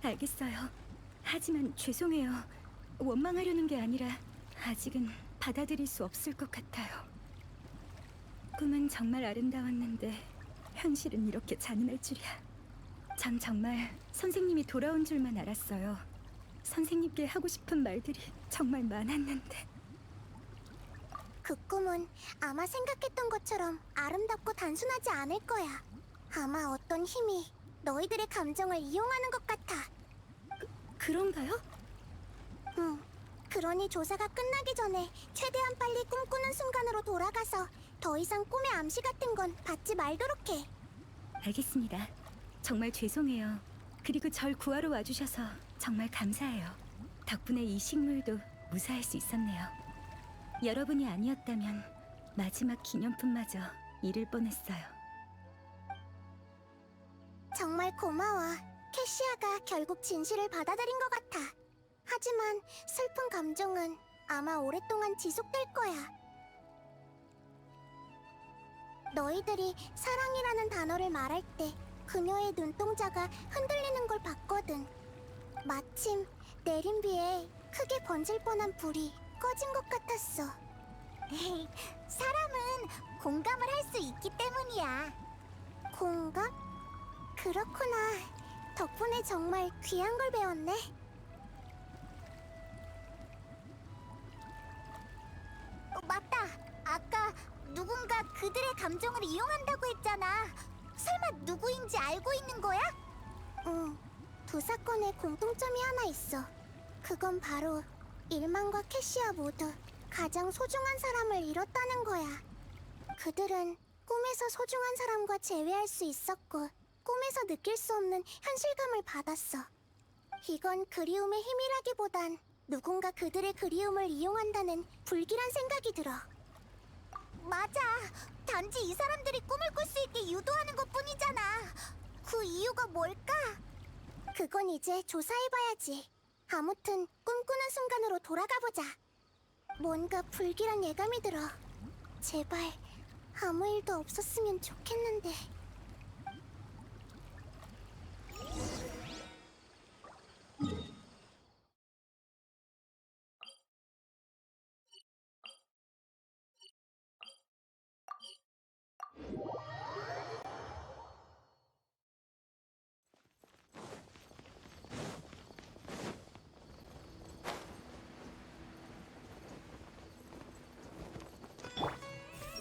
알겠어요. 하지만 죄송해요. 원망하려는 게 아니라 아직은 받아들일 수 없을 것 같아요. 꿈은 정말 아름다웠는데 현실은 이렇게 잔인할 줄이야. 전 정말 선생님이 돌아온 줄만 알았어요. 선생님께 하고 싶은 말들이 정말 많았는데. 그 꿈은 아마 생각했던 것처럼 아름답고 단순하지 않을 거야. 아마 어떤 힘이 너희들의 감정을 이용하는 것 같아. 그런가요? 응. 그러니 조사가 끝나기 전에 최대한 빨리 꿈꾸는 순간으로 돌아가서 더 이상 꿈의 암시 같은 건 받지 말도록 해. 알겠습니다. 정말 죄송해요. 그리고 절 구하러 와주셔서 정말 감사해요. 덕분에 이 식물도 무사할 수 있었네요. 여러분이 아니었다면 마지막 기념품마저 잃을 뻔했어요. 정말 고마워. 캐시아가 결국 진실을 받아들인 것 같아. 하지만 슬픈 감정은 아마 오랫동안 지속될 거야. 너희들이 사랑이라는 단어를 말할 때 그녀의 눈동자가 흔들리는 걸 봤거든. 마침 내린 비에 크게 번질 뻔한 불이 꺼진 것 같았어. 사람은 공감을 할 수 있기 때문이야. 공감? 그렇구나. 덕분에 정말 귀한 걸 배웠네. 맞다. 아까 누군가 그들의 감정을 이용한다고 했잖아. 설마 누구인지 알고 있는 거야? 응. 두 사건에 공통점이 하나 있어. 그건 바로 일만과 캐시아 모두 가장 소중한 사람을 잃었다는 거야. 그들은 꿈에서 소중한 사람과 재회할 수 있었고 꿈에서 느낄 수 없는 현실감을 받았어. 이건 그리움의 힘이라기보단 누군가 그들의 그리움을 이용한다는 불길한 생각이 들어. 맞아. 단지 이 사람들이 꿈을 꿀 수 있게 유도하는 것뿐이잖아. 그 이유가 뭘까? 그건 이제 조사해봐야지. 아무튼 꿈꾸는 순간으로 돌아가보자. 뭔가 불길한 예감이 들어. 제발 아무 일도 없었으면 좋겠는데.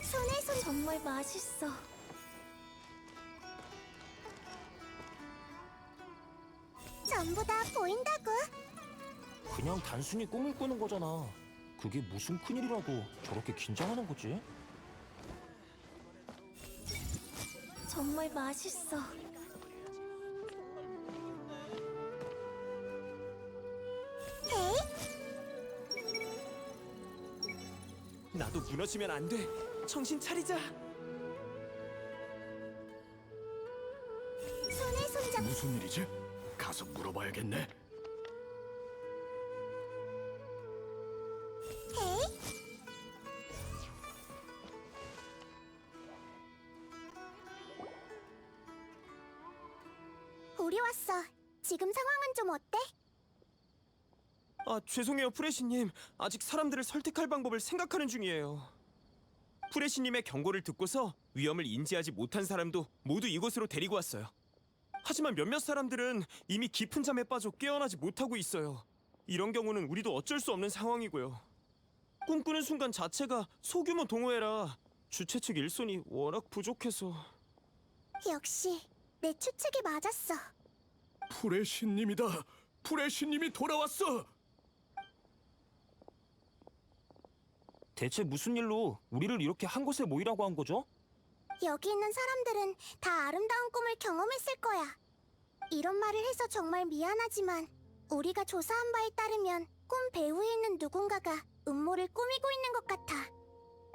손에서 정말 맛있어. 전부 다 보인다고. 그냥 단순히 꿈을 꾸는 거잖아. 그게 무슨 큰일이라고 저렇게 긴장하는 거지? 정말 맛있어. 나도 무너지면 안 돼. 정신 차리자. 손에 손잡. 무슨 일이지? 가서 물어봐야겠네. 우리 왔어. 지금 상황은 좀 어때? 아, 죄송해요, 프레시님. 아직 사람들을 설득할 방법을 생각하는 중이에요. 프레시님의 경고를 듣고서 위험을 인지하지 못한 사람도 모두 이곳으로 데리고 왔어요. 하지만 몇몇 사람들은 이미 깊은 잠에 빠져 깨어나지 못하고 있어요. 이런 경우는 우리도 어쩔 수 없는 상황이고요. 꿈꾸는 순간 자체가 소규모 동호회라 주최 측 일손이 워낙 부족해서... 역시 내 추측이 맞았어. 프레시님이다. 프레시님이 돌아왔어. 대체 무슨 일로 우리를 이렇게 한 곳에 모이라고 한 거죠? 여기 있는 사람들은 다 아름다운 꿈을 경험했을 거야. 이런 말을 해서 정말 미안하지만 우리가 조사한 바에 따르면 꿈 배후에 있는 누군가가 음모를 꾸미고 있는 것 같아.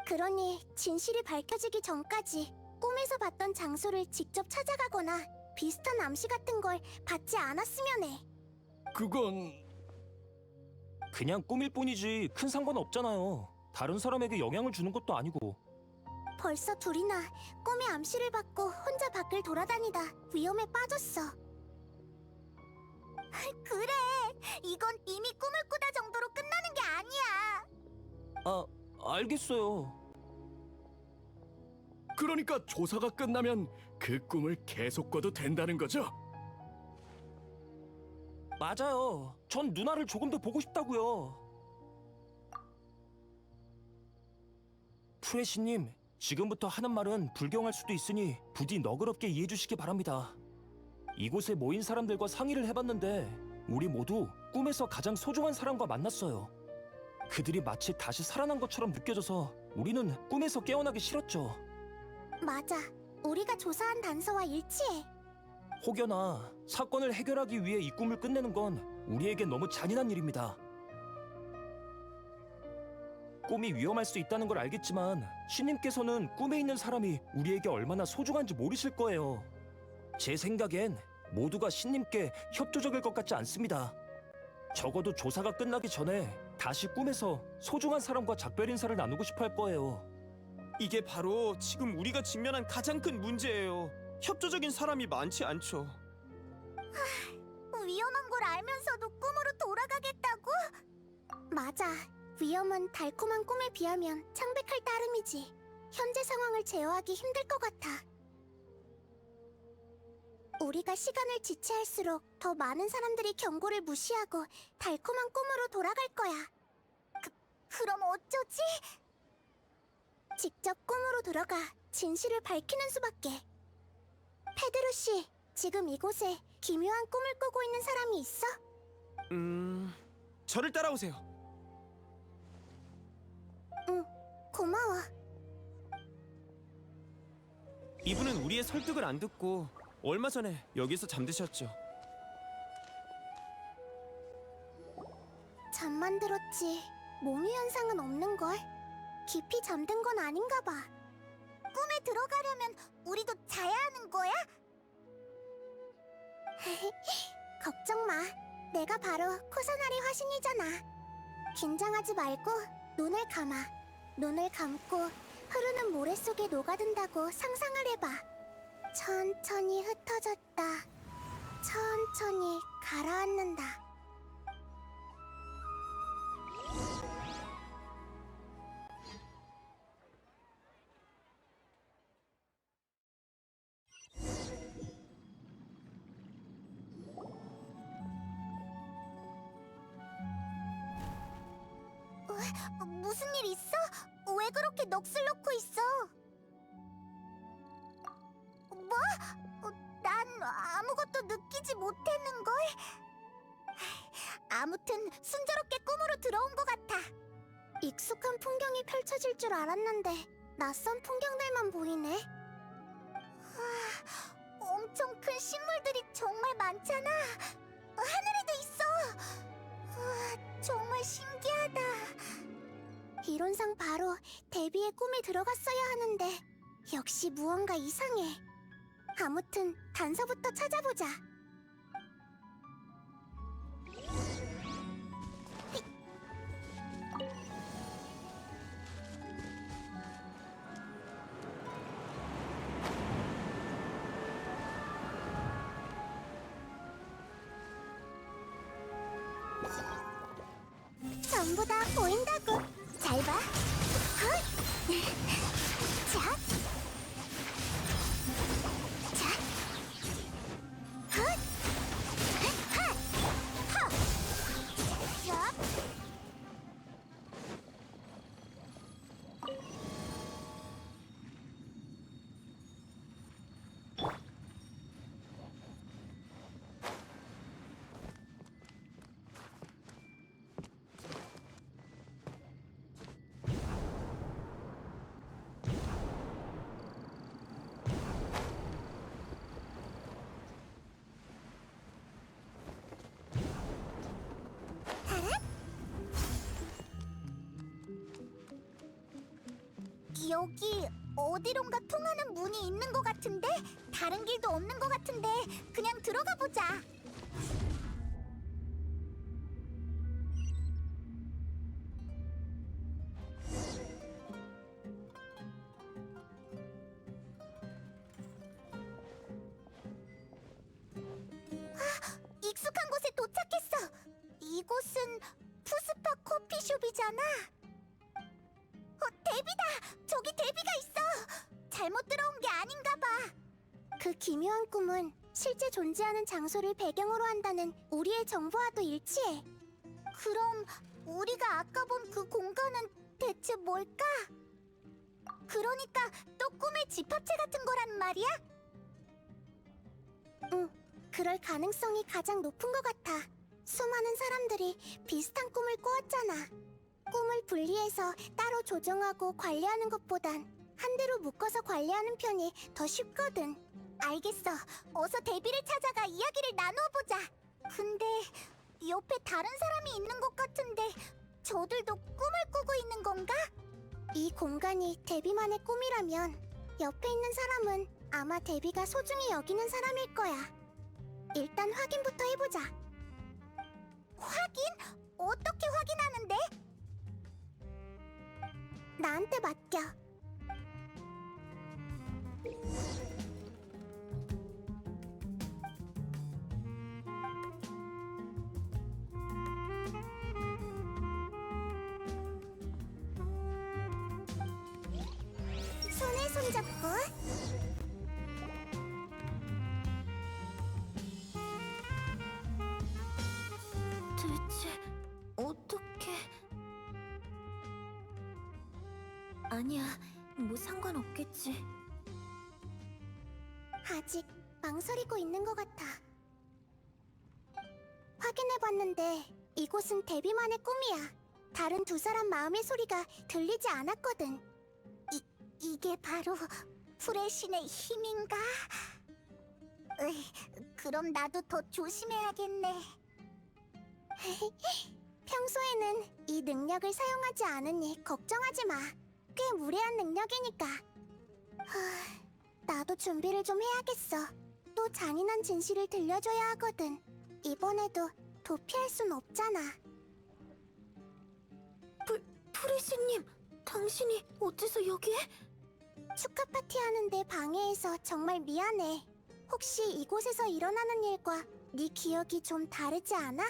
그러니 진실이 밝혀지기 전까지 꿈에서 봤던 장소를 직접 찾아가거나 비슷한 암시 같은 걸 받지 않았으면 해. 그건 그냥 꿈일 뿐이지 큰 상관 없잖아요. 다른 사람에게 영향을 주는 것도 아니고. 벌써 둘이나 꿈의 암시를 받고 혼자 밖을 돌아다니다 위험에 빠졌어. 그래, 이건 이미 꿈을 꾸다 정도로 끝나는 게 아니야. 아, 알겠어요. 그러니까 조사가 끝나면 그 꿈을 계속 꿔도 된다는 거죠? 맞아요. 전 누나를 조금 더 보고 싶다고요. 프레시님, 지금부터 하는 말은 불경할 수도 있으니 부디 너그럽게 이해해 주시기 바랍니다. 이곳에 모인 사람들과 상의를 해봤는데 우리 모두 꿈에서 가장 소중한 사람과 만났어요. 그들이 마치 다시 살아난 것처럼 느껴져서 우리는 꿈에서 깨어나기 싫었죠. 맞아, 우리가 조사한 단서와 일치해. 혹여나 사건을 해결하기 위해 이 꿈을 끝내는 건 우리에겐 너무 잔인한 일입니다. 꿈이 위험할 수 있다는 걸 알겠지만 신님께서는 꿈에 있는 사람이 우리에게 얼마나 소중한지 모르실 거예요. 제 생각엔 모두가 신님께 협조적일 것 같지 않습니다. 적어도 조사가 끝나기 전에 다시 꿈에서 소중한 사람과 작별 인사를 나누고 싶어 할 거예요. 이게 바로 지금 우리가 직면한 가장 큰 문제예요. 협조적인 사람이 많지 않죠. 위험한 걸 알면서도 꿈으로 돌아가겠다고? 맞아. 위험은 달콤한 꿈에 비하면 창백할 따름이지. 현재 상황을 제어하기 힘들 것 같아. 우리가 시간을 지체할수록 더 많은 사람들이 경고를 무시하고 달콤한 꿈으로 돌아갈 거야. 그럼 어쩌지? 직접 꿈으로 들어가 진실을 밝히는 수밖에. 페드루 씨, 지금 이곳에 기묘한 꿈을 꾸고 있는 사람이 있어? 저를 따라오세요. 응, 고마워. 이분은 우리의 설득을 안 듣고 얼마 전에 여기서 잠드셨죠. 잠만 들었지. 몽유 현상은 없는걸? 깊이 잠든 건 아닌가 봐. 꿈에 들어가려면 우리도 자야 하는 거야? 걱정 마. 내가 바로 코사나리 화신이잖아. 긴장하지 말고 눈을 감아. 눈을 감고 흐르는 모래 속에 녹아든다고 상상을 해봐. 천천히 흩어졌다. 천천히 가라앉는다. 무슨 일 있어? 왜 그렇게 넋을 놓고 있어? 뭐? 난 아무것도 느끼지 못했는걸? 아무튼 순조롭게 꿈으로 들어온 것 같아. 익숙한 풍경이 펼쳐질 줄 알았는데 낯선 풍경들만 보이네. 엄청 큰 식물들이 정말 많잖아. 하늘에도 있어. 정말 신기하다. 이론상 바로 데비의 꿈에 들어갔어야 하는데 역시 무언가 이상해. 아무튼 단서부터 찾아보자. 전부 다 보인다고. 잘 봐. 헛! 자. 자. 헛! 헛! 헛! 자. 여기 어디론가 통하는 문이 있는 것 같은데? 다른 길도 없는 것 같은데 그냥 들어가 보자. 익숙한 곳에 도착했어. 이곳은 푸스파 커피숍이잖아. 데비다! 저기 데비가 있어! 잘못 들어온 게 아닌가 봐. 그 기묘한 꿈은 실제 존재하는 장소를 배경으로 한다는 우리의 정보와도 일치해. 그럼 우리가 아까 본 그 공간은 대체 뭘까? 그러니까 또 꿈의 집합체 같은 거란 말이야? 응, 그럴 가능성이 가장 높은 것 같아. 수많은 사람들이 비슷한 꿈을 꾸었잖아. 꿈을 분리해서 따로 조정하고 관리하는 것보단 한 대로 묶어서 관리하는 편이 더 쉽거든. 알겠어. 어서 데뷔를 찾아가 이야기를 나눠보자. 근데 옆에 다른 사람이 있는 것 같은데 저들도 꿈을 꾸고 있는 건가? 이 공간이 데뷔만의 꿈이라면 옆에 있는 사람은 아마 데뷔가 소중히 여기는 사람일 거야. 일단 확인부터 해보자. 확인? 어떻게 확인하는데? 나한테 맡겨. 손에 손잡고 대체 어떻게... 아니야, 뭐 상관없겠지. 아직 망설이고 있는 것 같아. 확인해봤는데 이곳은 데뷔만의 꿈이야. 다른 두 사람 마음의 소리가 들리지 않았거든. 이게 바로 불의 신의 힘인가? 그럼 나도 더 조심해야겠네. 평소에는 이 능력을 사용하지 않으니 걱정하지 마. 꽤 무례한 능력이니까. 나도 준비를 좀 해야겠어. 또 잔인한 진실을 들려줘야 하거든. 이번에도 도피할 순 없잖아. 프레시님, 당신이 어째서 여기에? 축하 파티 하는데 방해해서 정말 미안해. 혹시 이곳에서 일어나는 일과 네 기억이 좀 다르지 않아?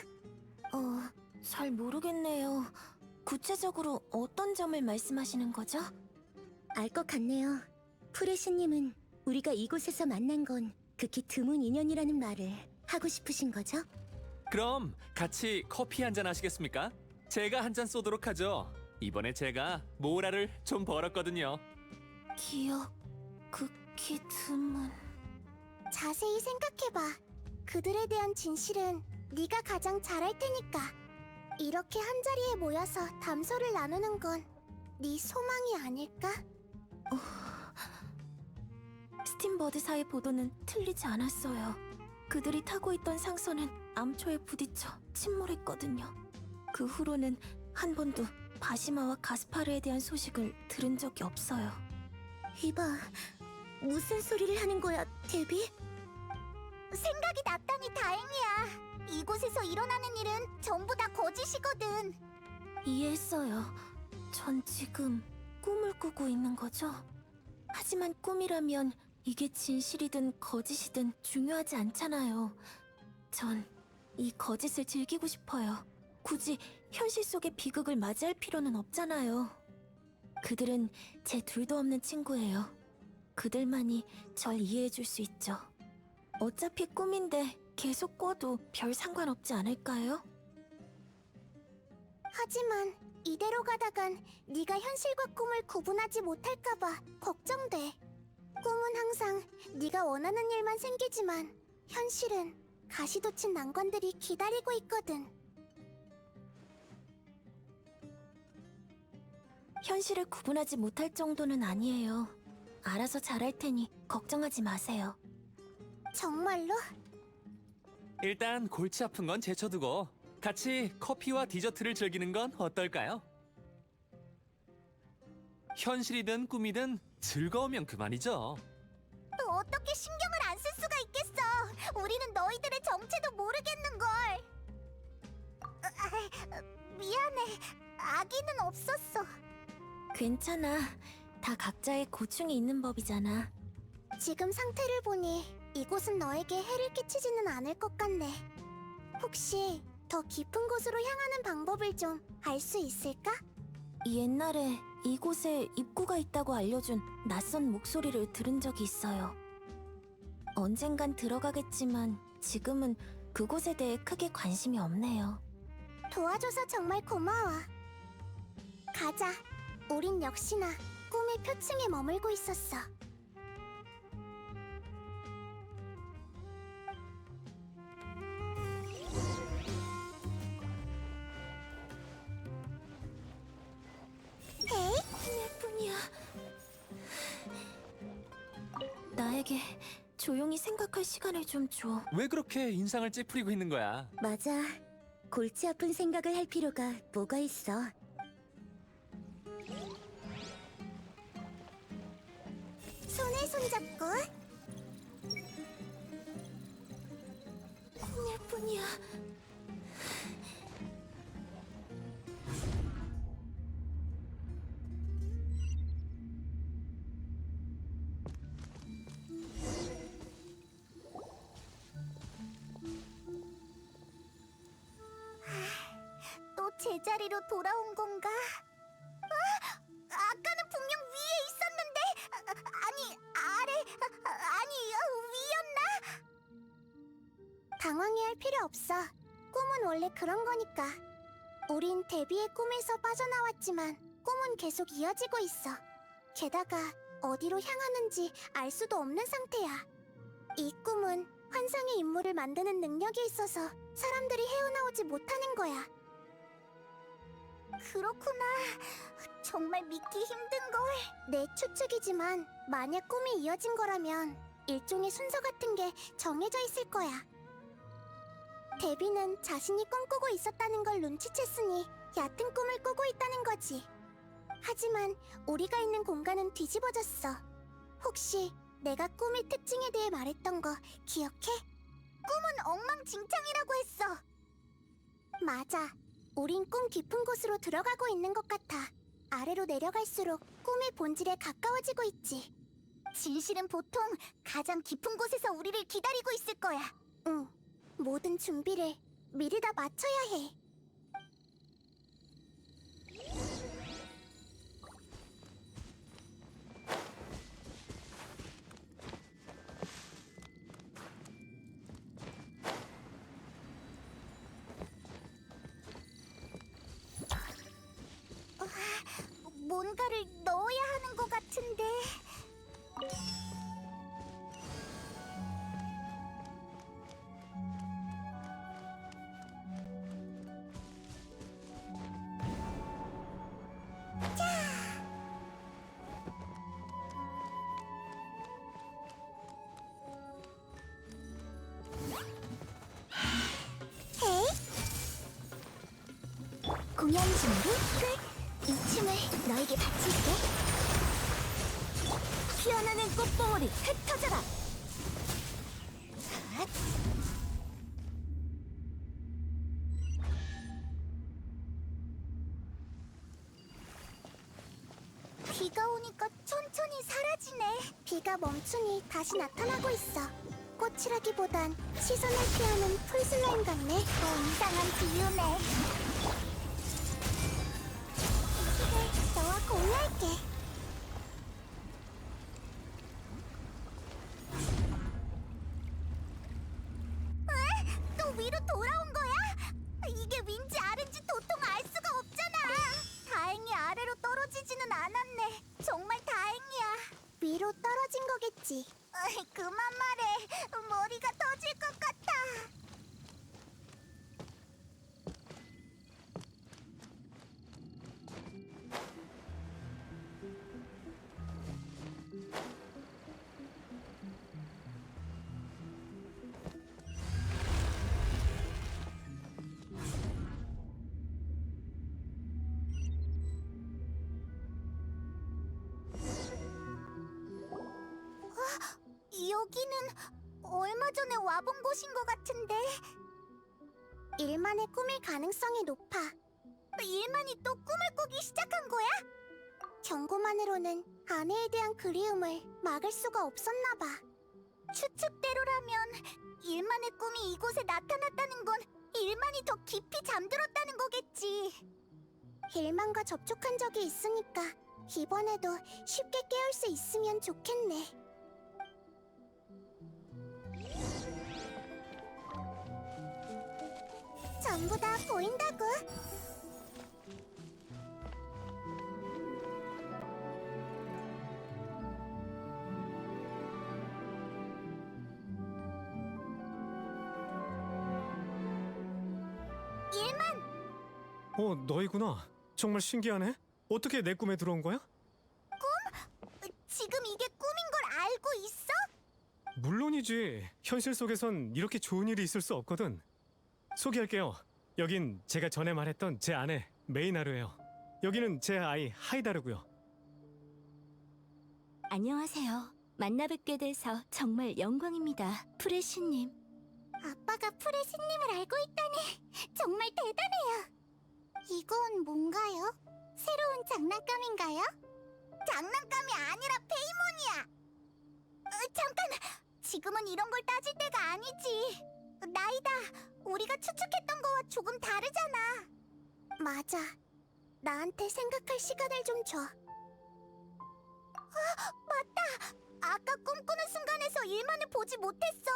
잘 모르겠네요. 구체적으로 어떤 점을 말씀하시는 거죠? 알 것 같네요. 프레시님은 우리가 이곳에서 만난 건 극히 드문 인연이라는 말을 하고 싶으신 거죠? 그럼 같이 커피 한잔 하시겠습니까? 제가 한 잔 쏘도록 하죠. 이번에 제가 모라를 좀 벌었거든요. 기억, 극히 드문... 자세히 생각해봐. 그들에 대한 진실은 네가 가장 잘 알 테니까. 이렇게 한자리에 모여서 담소를 나누는 건 네 소망이 아닐까? 스팀버드사의 보도는 틀리지 않았어요. 그들이 타고 있던 상선은 암초에 부딪혀 침몰했거든요. 그 후로는 한 번도 바시마와 가스파르에 대한 소식을 들은 적이 없어요. 이봐, 무슨 소리를 하는 거야, 데뷔? 생각이 났다니 다행이야. 이곳에서 일어나는 일은 전부 다 거짓이거든. 이해했어요. 전 지금 꿈을 꾸고 있는 거죠? 하지만 꿈이라면 이게 진실이든 거짓이든 중요하지 않잖아요. 전 이 거짓을 즐기고 싶어요. 굳이 현실 속의 비극을 맞이할 필요는 없잖아요. 그들은 제 둘도 없는 친구예요. 그들만이 절 이해해줄 수 있죠. 어차피 꿈인데 계속 꿔도 별 상관없지 않을까요? 하지만 이대로 가다간 네가 현실과 꿈을 구분하지 못할까봐 걱정돼. 꿈은 항상 네가 원하는 일만 생기지만 현실은 가시돋친 난관들이 기다리고 있거든. 현실을 구분하지 못할 정도는 아니에요. 알아서 잘할 테니 걱정하지 마세요. 정말로? 일단 골치 아픈 건 제쳐두고 같이 커피와 디저트를 즐기는 건 어떨까요? 현실이든 꿈이든 즐거우면 그만이죠. 또 어떻게 신경을 안 쓸 수가 있겠어? 우리는 너희들의 정체도 모르겠는걸. 미안해. 악의는 없었어. 괜찮아. 다 각자의 고충이 있는 법이잖아. 지금 상태를 보니 이곳은 너에게 해를 끼치지는 않을 것 같네. 혹시 더 깊은 곳으로 향하는 방법을 좀 알 수 있을까? 옛날에 이곳에 입구가 있다고 알려준 낯선 목소리를 들은 적이 있어요. 언젠간 들어가겠지만 지금은 그곳에 대해 크게 관심이 없네요. 도와줘서 정말 고마워. 가자. 우린 역시나 꿈의 표층에 머물고 있었어. 꿈일 뿐이야. 나에게 조용히 생각할 시간을 좀 줘. 왜 그렇게 인상을 찌푸리고 있는 거야? 맞아. 골치 아픈 생각을 할 필요가 뭐가 있어. 손에 손잡고. 꿈일뿐이야. 또 제자리로 돌아온 건가? 아까는 분명 위에 있었는데 아니 아래 아니 위였나? 당황해할 필요 없어. 꿈은 원래 그런 거니까. 우린 데뷔의 꿈에서 빠져나왔지만 꿈은 계속 이어지고 있어. 게다가 어디로 향하는지 알 수도 없는 상태야. 이 꿈은 환상의 인물을 만드는 능력이 있어서 사람들이 헤어나오지 못하는 거야. 그렇구나. 정말 믿기 힘든걸. 내 추측이지만 만약 꿈이 이어진 거라면 일종의 순서 같은 게 정해져 있을 거야. 데비는 자신이 꿈꾸고 있었다는 걸 눈치챘으니 얕은 꿈을 꾸고 있다는 거지. 하지만 우리가 있는 공간은 뒤집어졌어. 혹시 내가 꿈의 특징에 대해 말했던 거 기억해? 꿈은 엉망진창이라고 했어. 맞아. 우린 꿈 깊은 곳으로 들어가고 있는 것 같아. 아래로 내려갈수록 꿈의 본질에 가까워지고 있지. 진실은 보통 가장 깊은 곳에서 우리를 기다리고 있을 거야. 응. 모든 준비를 미리 다 마쳐야 해. 뭔가를 넣어야 하는 것 같은데. 공연 준비 끝! 이 춤을 너에게 바칠게. 피어나는 꽃봉오리 흩어져라! 핫! 비가 오니까 천천히 사라지네. 비가 멈추니 다시 나타나고 있어. 꽃이라기보단 시선을 피하는 풀슬라임 같네. 이상한 비유네. 너와 공유할게. 에? 또 위로 돌아온 거야? 이게 윈지 아래인지 도통 알 수가 없잖아. 다행히 아래로 떨어지지는 않았네. 정말 다행이야. 위로 떨어진 거겠지. 그만 말해. 머리가 터질 것 같아. 여기는 얼마 전에 와본 곳인 것 같은데. 일만의 꿈일 가능성이 높아. 일만이 또 꿈을 꾸기 시작한 거야? 경고만으로는 아내에 대한 그리움을 막을 수가 없었나 봐. 추측대로라면 일만의 꿈이 이곳에 나타났다는 건 일만이 더 깊이 잠들었다는 거겠지. 일만과 접촉한 적이 있으니까 이번에도 쉽게 깨울 수 있으면 좋겠네. 전부 다 보인다고. 너희구나. 정말 신기하네. 어떻게 내 꿈에 들어온 거야? 지금 이게 꿈인 걸 알고 있어? 물론이지. 물론이지. 현실 속에선 이렇게 좋은 일이 있을 수 없거든. 소개할게요. 여긴 제가 전에 말했던 제 아내 메이나루예요. 여기는 제 아이 하이다르고요. 안녕하세요. 만나 뵙게 돼서 정말 영광입니다. 프레시님. 아빠가 프레시님을 알고 있다니 정말 대단해요. 이건 뭔가요? 새로운 장난감인가요? 장난감이 아니라 페이몬이야. 잠깐! 지금은 이런 걸 따질 때가 아니지. 나이다. 우리가 추측했던 거와 조금 다르잖아. 맞아. 나한테 생각할 시간을 좀 줘. 맞다. 아까 꿈꾸는 순간에서 일만을 보지 못했어.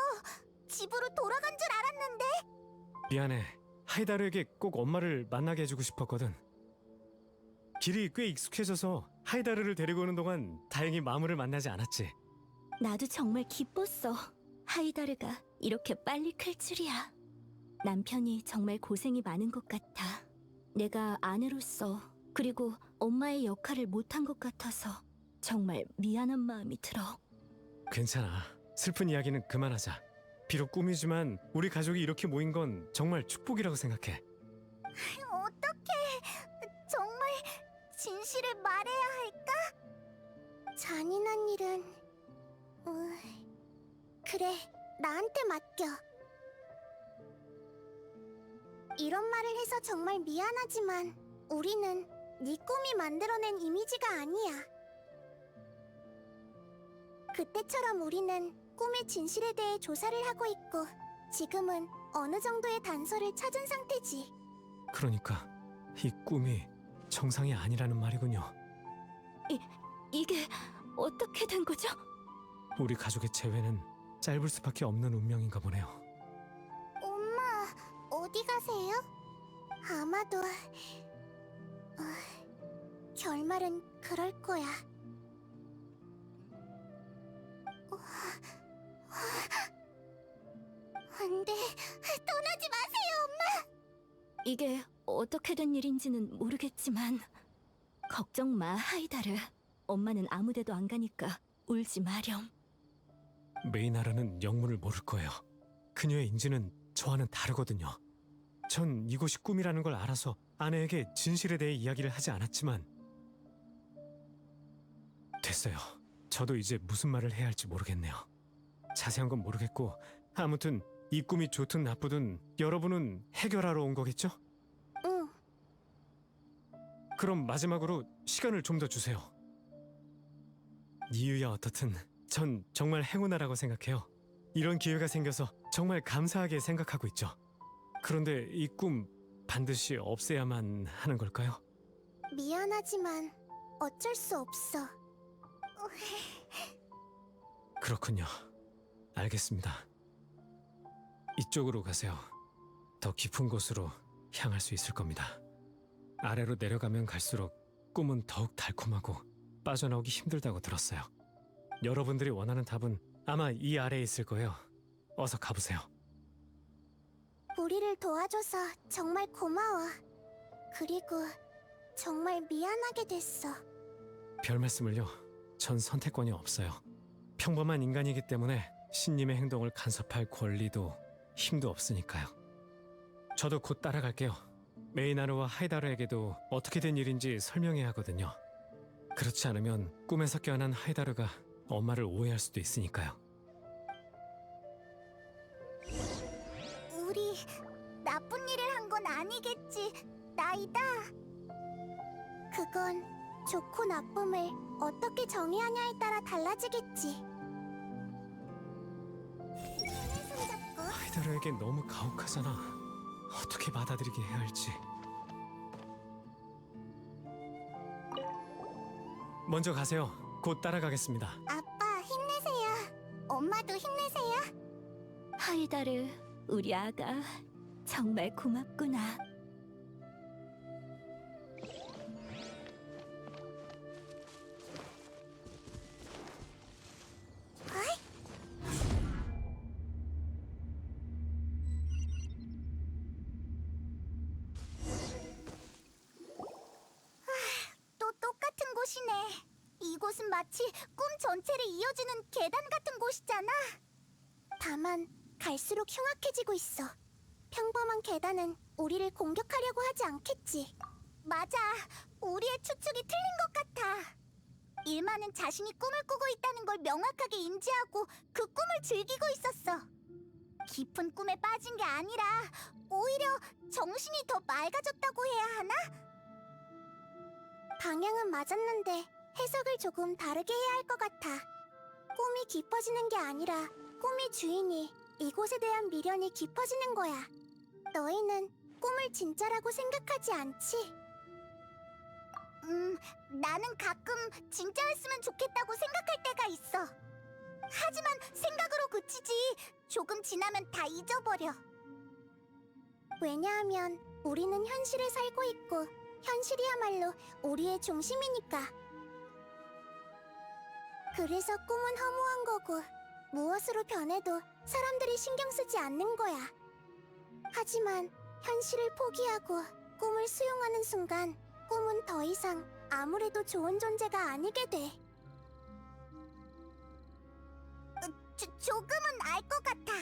집으로 돌아간 줄 알았는데. 미안해. 하이다르에게 꼭 엄마를 만나게 해주고 싶었거든. 길이 꽤 익숙해져서 하이다르를 데리고 오는 동안 다행히 마무를 만나지 않았지. 나도 정말 기뻤어. 하이다르가 이렇게 빨리 클 줄이야. 남편이 정말 고생이 많은 것 같아. 내가 아내로서 그리고 엄마의 역할을 못한 것 같아서 정말 미안한 마음이 들어. 괜찮아. 슬픈 이야기는 그만하자. 비록 꿈이지만 우리 가족이 이렇게 모인 건 정말 축복이라고 생각해. 어떡해. 정말 진실을 말해야 할까? 잔인한 일은... 그래, 나한테 맡겨. 이런 말을 해서 정말 미안하지만 우리는 네 꿈이 만들어낸 이미지가 아니야. 그때처럼 우리는 꿈의 진실에 대해 조사를 하고 있고 지금은 어느 정도의 단서를 찾은 상태지. 그러니까 이 꿈이 정상이 아니라는 말이군요. 이게 어떻게 된 거죠? 우리 가족의 재회는 짧을 수밖에 없는 운명인가 보네요. 엄마, 어디 가세요? 아마도... 결말은 그럴 거야. 안 돼, 떠나지 마세요, 엄마! 이게 어떻게 된 일인지는 모르겠지만 걱정 마, 하이다르. 엄마는 아무데도 안 가니까 울지 마렴. 메이나라는 영문을 모를 거예요. 그녀의 인지는 저와는 다르거든요. 전 이곳이 꿈이라는 걸 알아서 아내에게 진실에 대해 이야기를 하지 않았지만 됐어요. 저도 이제 무슨 말을 해야 할지 모르겠네요. 자세한 건 모르겠고 아무튼 이 꿈이 좋든 나쁘든 여러분은 해결하러 온 거겠죠? 응. 그럼 마지막으로 시간을 좀 더 주세요. 이유야 어떻든 전 정말 행운아라고 생각해요. 이런 기회가 생겨서 정말 감사하게 생각하고 있죠. 그런데 이 꿈 반드시 없애야만 하는 걸까요? 미안하지만 어쩔 수 없어. 그렇군요. 알겠습니다. 이쪽으로 가세요. 더 깊은 곳으로 향할 수 있을 겁니다. 아래로 내려가면 갈수록 꿈은 더욱 달콤하고 빠져나오기 힘들다고 들었어요. 여러분들이 원하는 답은 아마 이 아래에 있을 거예요. 어서 가보세요. 우리를 도와줘서 정말 고마워. 그리고 정말 미안하게 됐어. 별 말씀을요. 전 선택권이 없어요. 평범한 인간이기 때문에 신님의 행동을 간섭할 권리도 힘도 없으니까요. 저도 곧 따라갈게요. 메이나르와 하이다르에게도 어떻게 된 일인지 설명해야 하거든요. 그렇지 않으면 꿈에서 깨어난 하이다르가 엄마를 오해할 수도 있으니까요. 우리 나쁜 일을 한 건 아니겠지, 나이다. 그건 좋고 나쁨을 어떻게 정의하냐에 따라 달라지겠지. 손잡고 하이다르에게 너무 가혹하잖아. 어떻게 받아들이게 해야 할지. 먼저 가세요. 곧 따라가겠습니다. 아빠 힘내세요. 엄마도 힘내세요. 하이다르, 우리 아가 정말 고맙구나. 또 똑같은 곳이네. 이곳은 마치 꿈 전체를 이어주는 계단 같은 곳이잖아. 다만 갈수록 흉악해지고 있어. 평범한 계단은 우리를 공격하려고 하지 않겠지. 맞아. 우리의 추측이 틀린 것 같아. 일마는 자신이 꿈을 꾸고 있다는 걸 명확하게 인지하고 그 꿈을 즐기고 있었어. 깊은 꿈에 빠진 게 아니라 오히려 정신이 더 맑아졌다고 해야 하나? 방향은 맞았는데 해석을 조금 다르게 해야 할 것 같아. 꿈이 깊어지는 게 아니라 꿈의 주인이 이곳에 대한 미련이 깊어지는 거야. 너희는 꿈을 진짜라고 생각하지 않지? 나는 가끔 진짜였으면 좋겠다고 생각할 때가 있어. 하지만 생각으로 그치지 조금 지나면 다 잊어버려. 왜냐하면 우리는 현실에 살고 있고 현실이야말로 우리의 중심이니까. 그래서 꿈은 허무한 거고 무엇으로 변해도 사람들이 신경 쓰지 않는 거야. 하지만 현실을 포기하고 꿈을 수용하는 순간 꿈은 더 이상 아무래도 좋은 존재가 아니게 돼. 조금은 알 것 같아.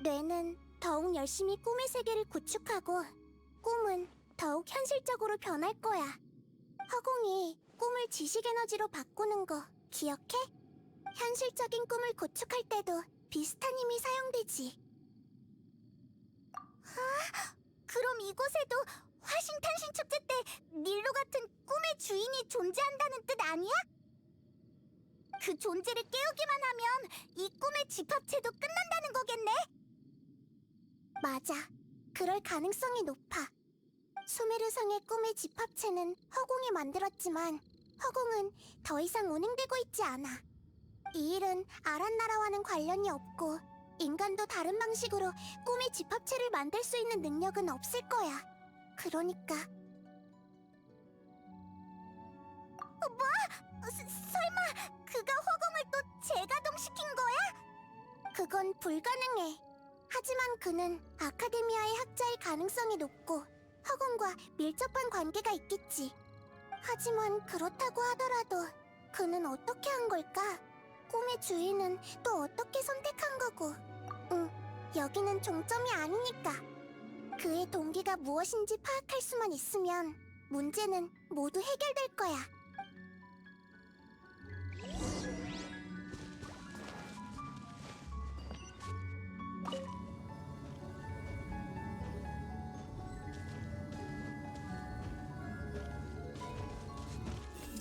뇌는 더욱 열심히 꿈의 세계를 구축하고 꿈은 더욱 현실적으로 변할 거야. 허공이 꿈을 지식 에너지로 바꾸는 거 기억해? 현실적인 꿈을 구축할 때도 비슷한 힘이 사용되지. 그럼 이곳에도 화신탄신 축제 때 닐로 같은 꿈의 주인이 존재한다는 뜻 아니야? 그 존재를 깨우기만 하면 이 꿈의 집합체도 끝난다는 거겠네? 맞아. 그럴 가능성이 높아. 수메르성의 꿈의 집합체는 허공이 만들었지만 허공은 더 이상 운행되고 있지 않아. 이 일은 아란나라와는 관련이 없고 인간도 다른 방식으로 꿈의 집합체를 만들 수 있는 능력은 없을 거야. 그러니까 뭐? 설마 그가 허공을 또 재가동시킨 거야? 그건 불가능해. 하지만 그는 아카데미아의 학자일 가능성이 높고 허공과 밀접한 관계가 있겠지. 하지만 그렇다고 하더라도 그는 어떻게 한 걸까? 꿈의 주인은 또 어떻게 선택한 거고? 여기는 종점이 아니니까. 그의 동기가 무엇인지 파악할 수만 있으면 문제는 모두 해결될 거야.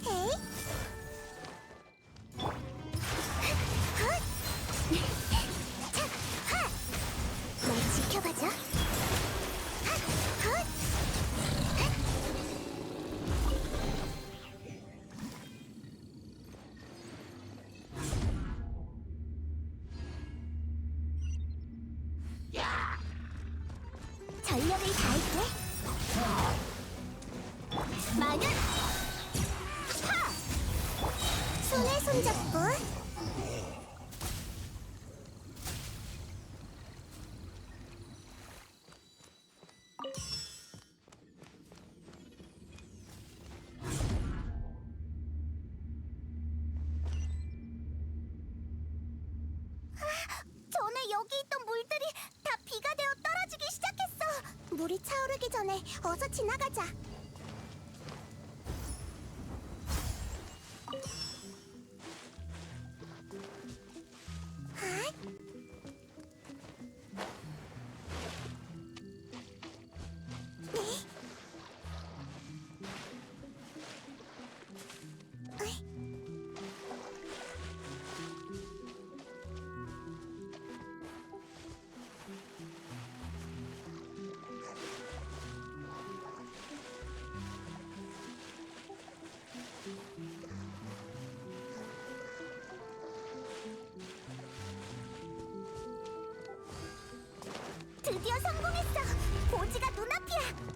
에이? 날 지켜봐줘. 전력을 다할게. 마녀! 하! 손에 손잡고 전에 여기 있던 물들이 다 비가 되어 떨어지기 시작했어. 물이 차오르기 전에 어서 지나가자. 드디어 성공했어. 보지가 눈앞이야.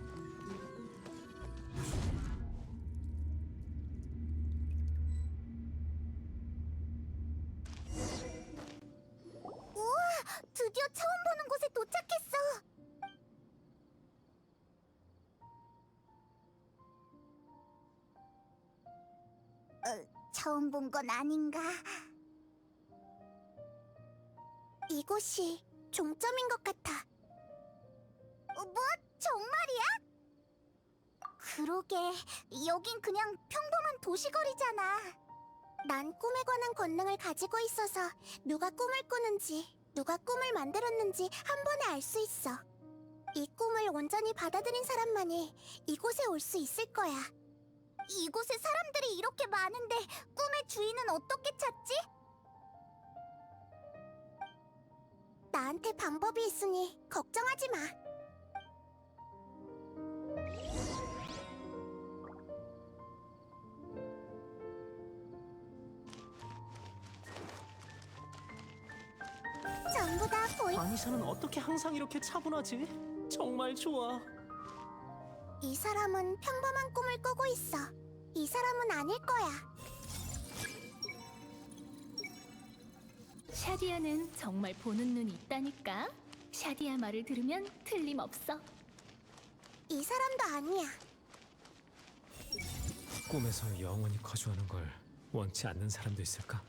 우와, 드디어 처음 보는 곳에 도착했어. 처음 본 건 아닌가? 이곳 이곳이 종점인 것 같아. 뭐? 정말이야? 그러게, 여긴 그냥 평범한 도시거리잖아. 난 꿈에 관한 권능을 가지고 있어서 누가 꿈을 꾸는지, 누가 꿈을 만들었는지 한 번에 알 수 있어. 이 꿈을 온전히 받아들인 사람만이 이곳에 올 수 있을 거야. 이곳에 사람들이 이렇게 많은데 꿈의 주인은 어떻게 찾지? 나한테 방법이 있으니 걱정하지 마. 전부 다 보이. 아니샤는 어떻게 항상 이렇게 차분하지? 정말 좋아. 이 사람은 평범한 꿈을 꾸고 있어. 이 사람은 아닐 거야. 샤디아는 정말 보는 눈이 있다니까. 샤디아 말을 들으면 틀림없어. 이 사람도 아니야. 꿈에서 영원히 거주하는 걸 원치 않는 사람도 있을까?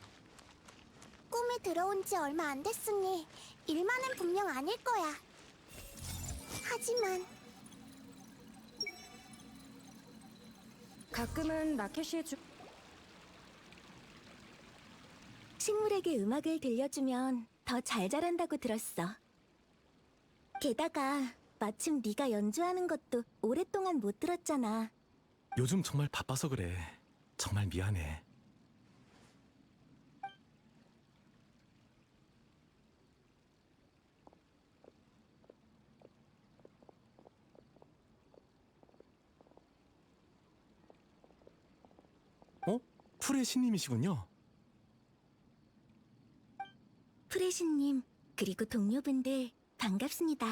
꿈에 들어온 지 얼마 안 됐으니 일만은 분명 아닐 거야. 하지만 가끔은 라켓이 식물에게 음악을 들려주면 더 잘 자란다고 들었어. 게다가 마침 네가 연주하는 것도 오랫동안 못 들었잖아. 요즘 정말 바빠서 그래. 정말 미안해. 풀의 신님이시군요. 프레시님, 그리고 동료분들 반갑습니다.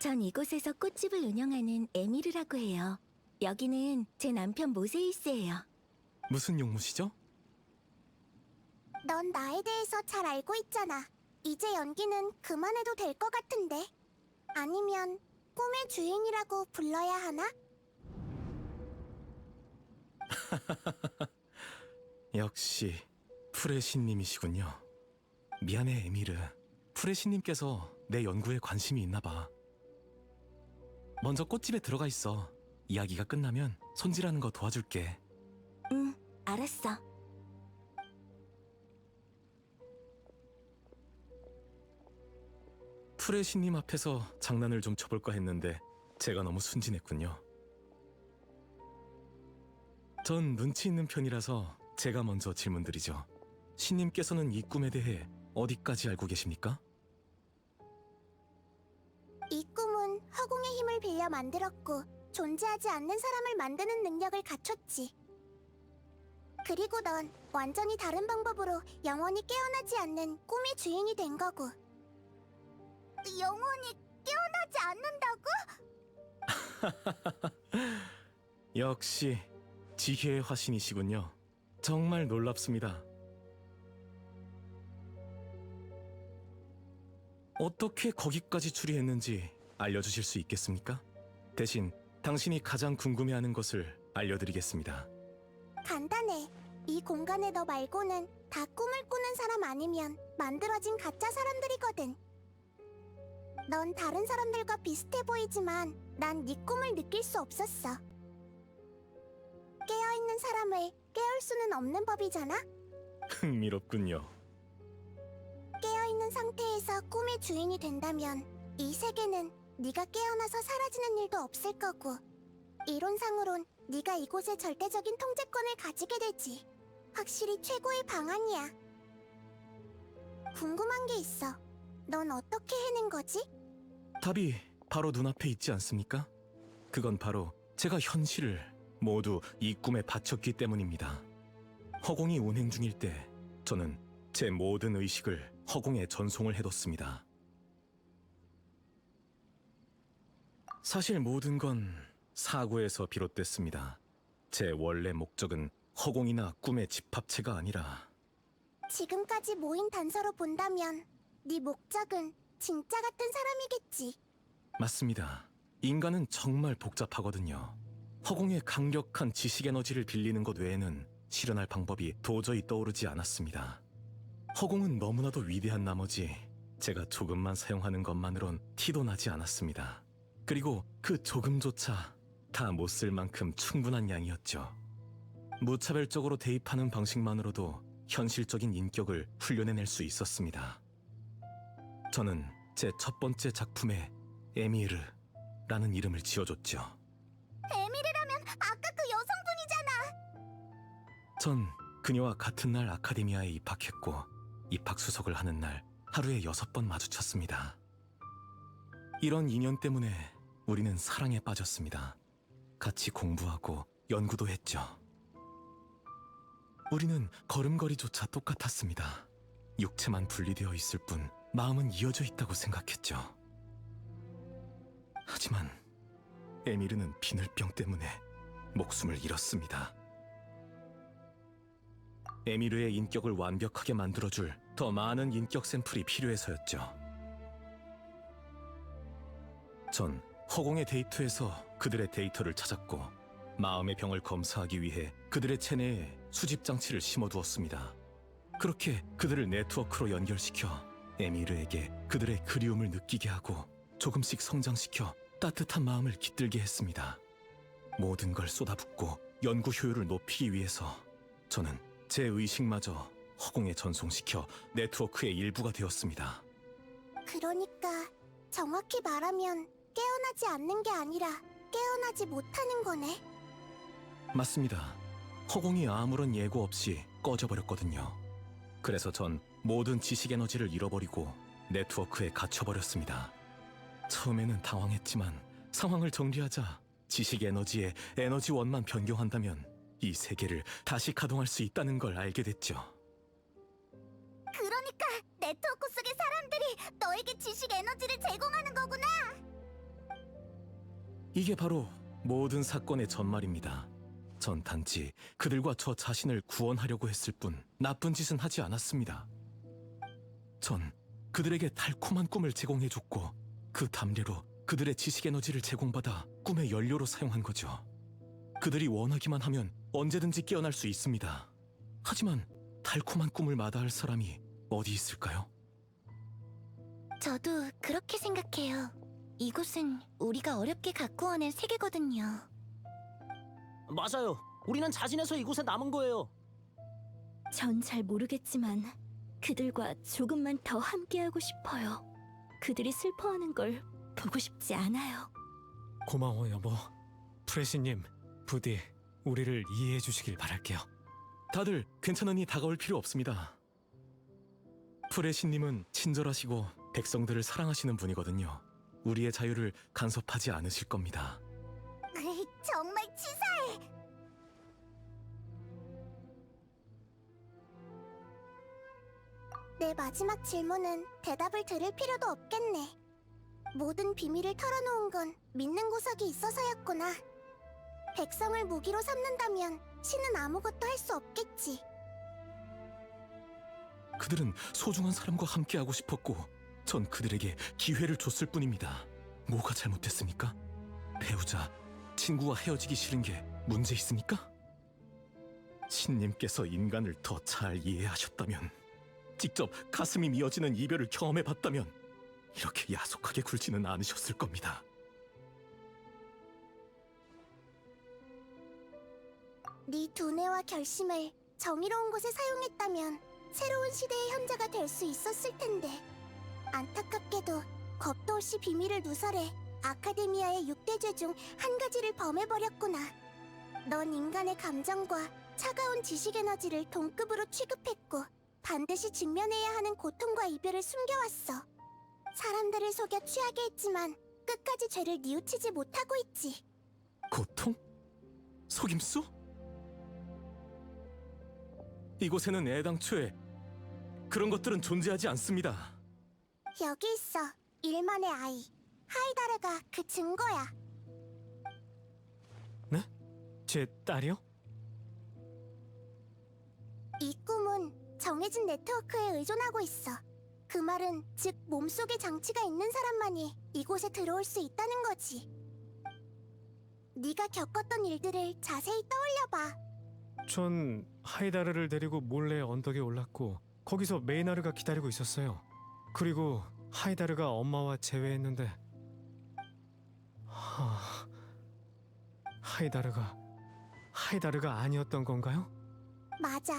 전 이곳에서 꽃집을 운영하는 에미르라고 해요. 여기는 제 남편 모세이스예요. 무슨 용무시죠? 넌 나에 대해서 잘 알고 있잖아. 이제 연기는 그만해도 될 것 같은데. 아니면 꿈의 주인이라고 불러야 하나? 역시 풀의 신님이시군요. 미안해, 에미르. 풀의 신님께서 내 연구에 관심이 있나 봐. 먼저 꽃집에 들어가 있어. 이야기가 끝나면 손질하는 거 도와줄게. 응, 알았어. 풀의 신님 앞에서 장난을 좀 쳐볼까 했는데 제가 너무 순진했군요. 전 눈치 있는 편이라서 제가 먼저 질문드리죠. 신님께서는 이 꿈에 대해 어디까지 알고 계십니까? 이 꿈은 허공의 힘을 빌려 만들었고 존재하지 않는 사람을 만드는 능력을 갖췄지. 그리고 넌 완전히 다른 방법으로 영원히 깨어나지 않는 꿈의 주인이 된 거고. 영원히 깨어나지 않는다고? 역시 지혜의 화신이시군요. 정말 놀랍습니다. 어떻게 거기까지 추리했는지 알려주실 수 있겠습니까? 대신 당신이 가장 궁금해하는 것을 알려드리겠습니다. 간단해. 이 공간에 너 말고는 다 꿈을 꾸는 사람 아니면 만들어진 가짜 사람들이거든. 넌 다른 사람들과 비슷해 보이지만 난 네 꿈을 느낄 수 없었어. 깨어있는 사람을 깨울 수는 없는 법이잖아? 흥미롭군요. 깨어있는 상태에서 꿈의 주인이 된다면 이 세계는 네가 깨어나서 사라지는 일도 없을 거고, 이론상으론 네가 이곳의 절대적인 통제권을 가지게 되지. 확실히 최고의 방안이야. 궁금한 게 있어. 넌 어떻게 해낸 거지? 답이 바로 눈앞에 있지 않습니까? 그건 바로 제가 현실을 모두 이 꿈에 바쳤기 때문입니다. 허공이 운행 중일 때 저는 제 모든 의식을 허공에 전송을 해뒀습니다. 사실 모든 건 사고에서 비롯됐습니다. 제 원래 목적은 허공이나 꿈의 집합체가 아니라 지금까지 모인 단서로 본다면 네 목적은 진짜 같은 사람이겠지. 맞습니다. 인간은 정말 복잡하거든요. 허공의 강력한 지식 에너지를 빌리는 것 외에는 실현할 방법이 도저히 떠오르지 않았습니다. 허공은 너무나도 위대한 나머지 제가 조금만 사용하는 것만으론 티도 나지 않았습니다. 그리고 그 조금조차 다 못 쓸 만큼 충분한 양이었죠. 무차별적으로 대입하는 방식만으로도 현실적인 인격을 훈련해낼 수 있었습니다. 저는 제 첫 번째 작품에 에미르라는 이름을 지어줬죠. 에미르라면 아까 그 여성분이잖아. 전 그녀와 같은 날 아카데미아에 입학했고 입학 수속을 하는 날 하루에 6번 마주쳤습니다. 이런 인연 때문에 우리는 사랑에 빠졌습니다. 같이 공부하고 연구도 했죠. 우리는 걸음걸이조차 똑같았습니다. 육체만 분리되어 있을 뿐 마음은 이어져 있다고 생각했죠. 하지만 에미르는 비늘병 때문에 목숨을 잃었습니다. 에미르의 인격을 완벽하게 만들어줄 더 많은 인격 샘플이 필요해서였죠. 전 허공의 데이터에서 그들의 데이터를 찾았고 마음의 병을 검사하기 위해 그들의 체내에 수집 장치를 심어두었습니다. 그렇게 그들을 네트워크로 연결시켜 에미르에게 그들의 그리움을 느끼게 하고 조금씩 성장시켜 따뜻한 마음을 깃들게 했습니다. 모든 걸 쏟아붓고 연구 효율을 높이기 위해서 저는 제 의식마저 허공에 전송시켜 네트워크의 일부가 되었습니다. 그러니까 정확히 말하면 깨어나지 않는 게 아니라 깨어나지 못하는 거네. 맞습니다. 허공이 아무런 예고 없이 꺼져버렸거든요. 그래서 전 모든 지식 에너지를 잃어버리고 네트워크에 갇혀버렸습니다. 처음에는 당황했지만 상황을 정리하자 지식 에너지의 에너지원만 변경한다면 이 세계를 다시 가동할 수 있다는 걸 알게 됐죠. 그러니까 네트워크 속의 사람들이 너에게 지식 에너지를 제공하는 거구나. 이게 바로 모든 사건의 전말입니다. 전 단지 그들과 저 자신을 구원하려고 했을 뿐 나쁜 짓은 하지 않았습니다. 전 그들에게 달콤한 꿈을 제공해줬고 그 담례로 그들의 지식 에너지를 제공받아 꿈의 연료로 사용한 거죠. 그들이 원하기만 하면 언제든지 깨어날 수 있습니다. 하지만 달콤한 꿈을 마다할 사람이 어디 있을까요? 저도 그렇게 생각해요. 이곳은 우리가 어렵게 갖고 와낸 세계거든요. 맞아요. 우리는 자진해서 이곳에 남은 거예요. 전 잘 모르겠지만 그들과 조금만 더 함께하고 싶어요. 그들이 슬퍼하는 걸 보고 싶지 않아요. 고마워 여보. 프레시님, 부디 우리를 이해해 주시길 바랄게요. 다들 괜찮으니 다가올 필요 없습니다. 프레시님은 친절하시고 백성들을 사랑하시는 분이거든요. 우리의 자유를 간섭하지 않으실 겁니다. 정말 치사해. 내 마지막 질문은 대답을 들을 필요도 없겠네. 모든 비밀을 털어놓은 건 믿는 구석이 있어서였구나. 백성을 무기로 삼는다면 신은 아무것도 할 수 없겠지. 그들은 소중한 사람과 함께하고 싶었고 전 그들에게 기회를 줬을 뿐입니다. 뭐가 잘못됐습니까? 배우자, 친구와 헤어지기 싫은 게 문제 있습니까? 신님께서 인간을 더 잘 이해하셨다면, 직접 가슴이 미어지는 이별을 경험해봤다면 이렇게 야속하게 굴지는 않으셨을 겁니다. 네 두뇌와 결심을 정의로운 곳에 사용했다면 새로운 시대의 현자가 될 수 있었을 텐데, 안타깝게도 겁도 없이 비밀을 누설해 아카데미아의 6대죄 중 한 가지를 범해버렸구나. 넌 인간의 감정과 차가운 지식 에너지를 동급으로 취급했고 반드시 직면해야 하는 고통과 이별을 숨겨왔어. 사람들을 속여 취하게 했지만 끝까지 죄를 뉘우치지 못하고 있지. 고통? 속임수? 이곳에는 애당초에 그런 것들은 존재하지 않습니다. 여기 있어. 일만의 아이. 하이다르가 그 증거야. 네? 제 딸이요? 이 꿈은 정해진 네트워크에 의존하고 있어. 그 말은 즉 몸속에 장치가 있는 사람만이 이곳에 들어올 수 있다는 거지. 네가 겪었던 일들을 자세히 떠올려봐. 전 하이다르를 데리고 몰래 언덕에 올랐고 거기서 메이나르가 기다리고 있었어요. 그리고 하이다르가 엄마와 재회했는데 하이다르가 아니었던 건가요? 맞아.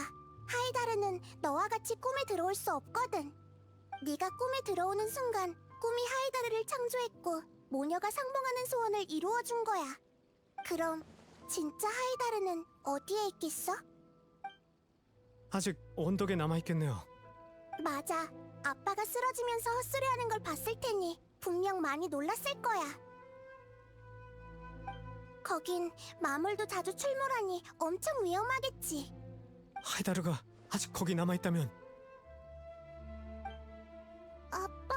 하이다르는 너와 같이 꿈에 들어올 수 없거든. 네가 꿈에 들어오는 순간 꿈이 하이다르를 창조했고 모녀가 상봉하는 소원을 이루어 준 거야. 그럼 진짜 하이다르는 어디에 있겠어? 아직 언덕에 남아있겠네요. 맞아. 아빠가 쓰러지면서 헛소리하는 걸 봤을 테니 분명 많이 놀랐을 거야. 거긴 마물도 자주 출몰하니 엄청 위험하겠지. 하이다르가 아직 거기 남아있다면 아빠,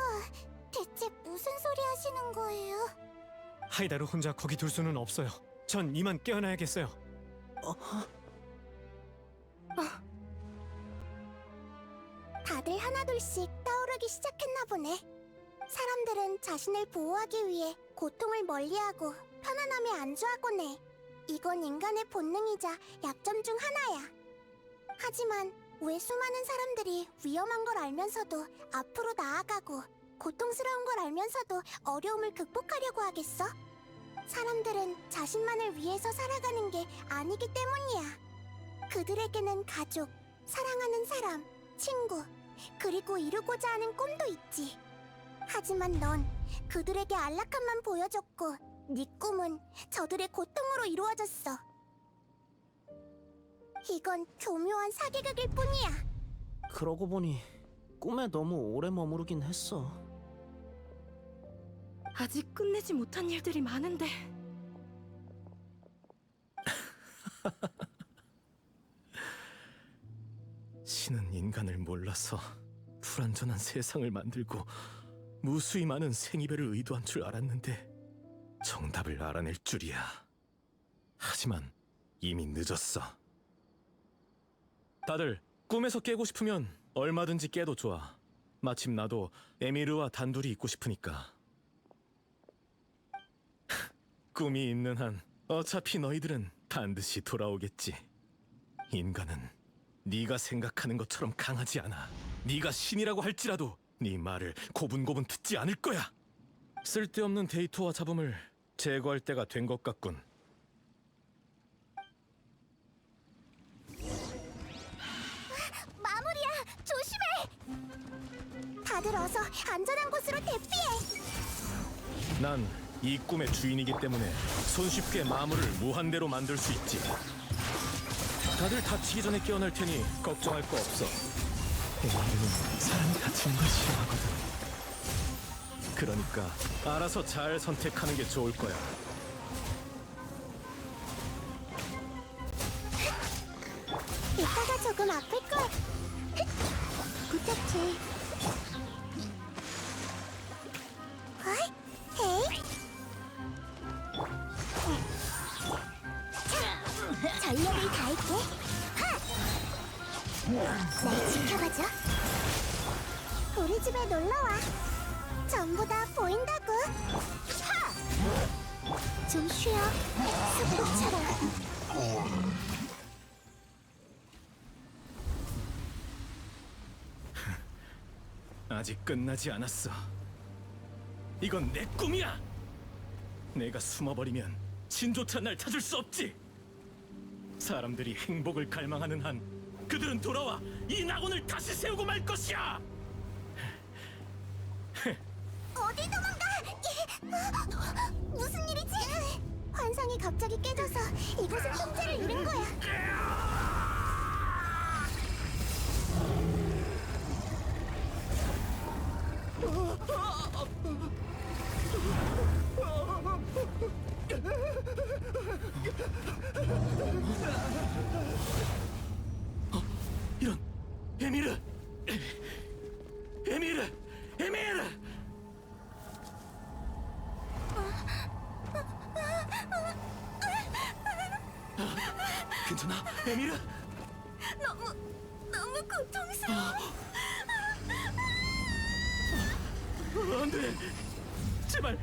대체 무슨 소리 하시는 거예요? 하이다르 혼자 거기 둘 수는 없어요. 전 이만 깨어나야겠어요. 다들 하나둘씩 떠오르기 시작했나 보네. 사람들은 자신을 보호하기 위해 고통을 멀리하고 편안함에 안주하곤 해. 이건 인간의 본능이자 약점 중 하나야. 하지만 왜 수많은 사람들이 위험한 걸 알면서도 앞으로 나아가고 고통스러운 걸 알면서도 어려움을 극복하려고 하겠어? 사람들은 자신만을 위해서 살아가는 게 아니기 때문이야. 그들에게는 가족, 사랑하는 사람, 친구, 그리고 이루고자 하는 꿈도 있지. 하지만 넌 그들에게 안락함만 보여줬고 네 꿈은 저들의 고통으로 이루어졌어. 이건 교묘한 사기극일 뿐이야. 그러고 보니 꿈에 너무 오래 머무르긴 했어. 아직 끝내지 못한 일들이 많은데. 신은 인간을 몰라서 불완전한 세상을 만들고 무수히 많은 생이별을 의도한 줄 알았는데 정답을 알아낼 줄이야. 하지만 이미 늦었어. 다들 꿈에서 깨고 싶으면 얼마든지 깨도 좋아. 마침 나도 에미르와 단둘이 있고 싶으니까. 꿈이 있는 한 어차피 너희들은 반드시 돌아오겠지. 인간은 네가 생각하는 것처럼 강하지 않아. 네가 신이라고 할지라도 네 말을 고분고분 듣지 않을 거야. 쓸데없는 데이터와 잡음을 제거할 때가 된 것 같군. 마무리야, 조심해! 다들 어서 안전한 곳으로 대피해! 난 이 꿈의 주인이기 때문에 손쉽게 마물을 무한대로 만들 수 있지. 다들 다치기 전에 깨어날 테니 걱정할 거 없어. 에미르는 사람이 다치는 걸 싫어하거든. 그러니까 알아서 잘 선택하는 게 좋을 거야. 이따가 조금 아플 거야. 부탁해. 어이? 헤이? 전력을 다할게. 날 지켜봐줘. 우리 집에 놀러와. 전부 다 보인다고. 좀 쉬어. 숲속처럼. 아직 끝나지 않았어. 이건 내 꿈이야. 내가 숨어버리면 신조차 날 찾을 수 없지. 사람들이 행복을 갈망하는 한 그들은 돌아와 이 낙원을 다시 세우고 말 것이야. 어디 도망가? 무슨 일이지? 환상이 갑자기 깨져서 이곳은 통제를 잃은 거야. 이런 에미르! 에미르! 에미르! 괜찮아? 에미르? 너무 고통스러워. 안 돼! 제발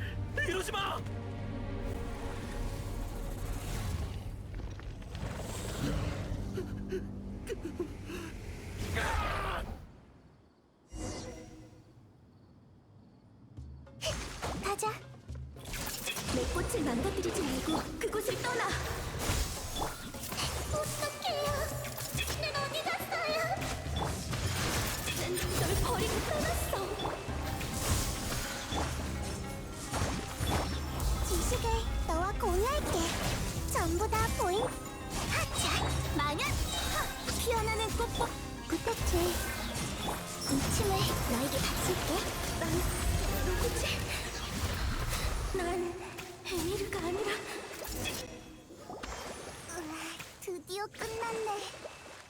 이러지 마! 가자. 내 꽃을 망가뜨리지 말고 그곳을 떠나. 어떡해요? 난 어디 갔어요? 널 버리고 떠났어. 지식을 너와 공유할게. 전부 다 보인. 하차! 망연! 피어나는 꽃보. 부탁해. 이 춤을 너에게 바칠게. 난 누구지? 난 에미르가 아니라 드디어 끝났네.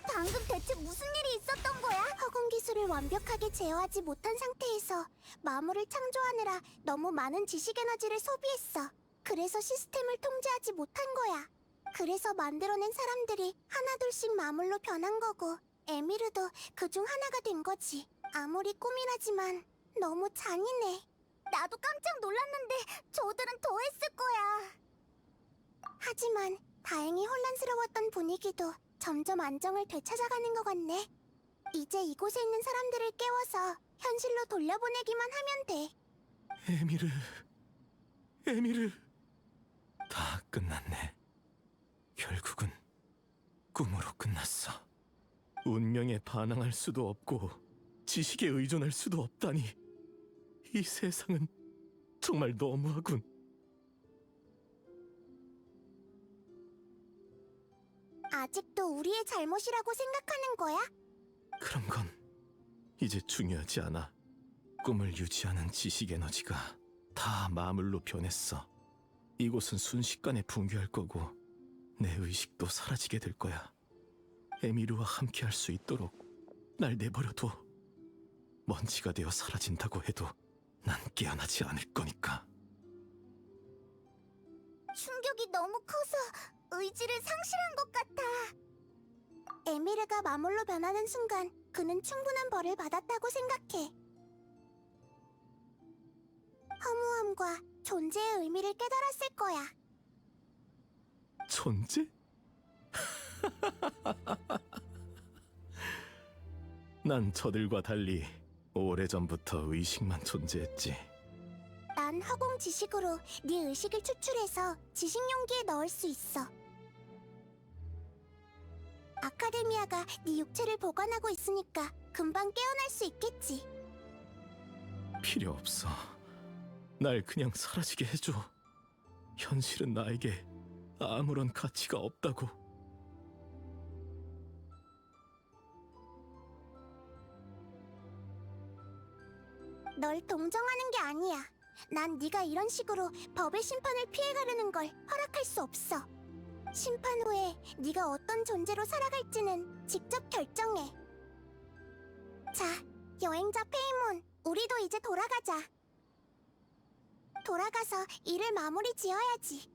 방금 대체 무슨 일이 있었던 거야? 허공 기술을 완벽하게 제어하지 못한 상태에서 마물을 창조하느라 너무 많은 지식 에너지를 소비했어. 그래서 시스템을 통제하지 못한 거야. 그래서 만들어낸 사람들이 하나둘씩 마물로 변한 거고, 에미르도 그중 하나가 된 거지. 아무리 꿈이라지만 너무 잔인해. 나도 깜짝 놀랐는데 저들은 더 했을 거야. 하지만 다행히 혼란스러웠던 분위기도 점점 안정을 되찾아가는 것 같네. 이제 이곳에 있는 사람들을 깨워서 현실로 돌려보내기만 하면 돼. 에미르. 다 끝났네. 결국은 꿈으로 끝났어. 운명에 반항할 수도 없고 지식에 의존할 수도 없다니. 이 세상은 정말 너무하군. 아직도 우리의 잘못이라고 생각하는 거야? 그런 건 이제 중요하지 않아. 꿈을 유지하는 지식 에너지가 다 마물로 변했어. 이곳은 순식간에 붕괴할 거고 내 의식도 사라지게 될 거야. 에미르와 함께 할 수 있도록 날 내버려둬. 먼지가 되어 사라진다고 해도 난 깨어나지 않을 거니까. 충격이 너무 커서 의지를 상실한 것 같아. 에미르가 마물로 변하는 순간 그는 충분한 벌을 받았다고 생각해. 허무함과 존재의 의미를 깨달았을 거야. 존재? 난 저들과 달리 오래전부터 의식만 존재했지. 난 허공 지식으로 네 의식을 추출해서 지식 용기에 넣을 수 있어. 아카데미아가 네 육체를 보관하고 있으니까 금방 깨어날 수 있겠지. 필요 없어. 날 그냥 사라지게 해줘. 현실은 나에게 아무런 가치가 없다고. 널 동정하는 게 아니야. 난 네가 이런 식으로 법의 심판을 피해가려는 걸 허락할 수 없어. 심판 후에 네가 어떤 존재로 살아갈지는 직접 결정해. 자, 여행자 페이몬, 우리도 이제 돌아가자. 돌아가서 일을 마무리 지어야지.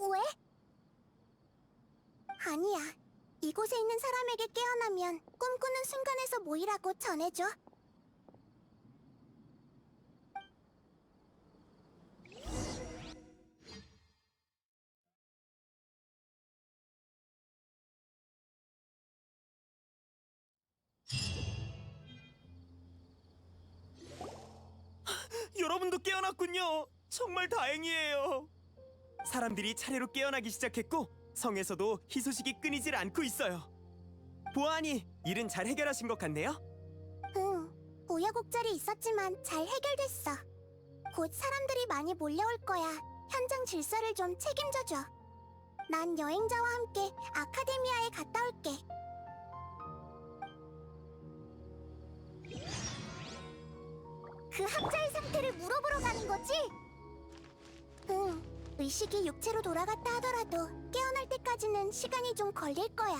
왜? 아니야. 이곳에 있는 사람에게 깨어나면 꿈꾸는 순간에서 모이라고 전해줘. 여러분도 깨어났군요. 정말 다행이에요. 사람들이 차례로 깨어나기 시작했고 성에서도 희소식이 끊이질 않고 있어요. 보아하니 일은 잘 해결하신 것 같네요. 응, 우여곡절이 있었지만 잘 해결됐어. 곧 사람들이 많이 몰려올 거야. 현장 질서를 좀 책임져줘. 난 여행자와 함께 아카데미아에 갔다 올게. 그 학자의 상태를 물어보러 가는 거지? 응, 의식이 육체로 돌아갔다 하더라도 깨어날 때까지는 시간이 좀 걸릴 거야.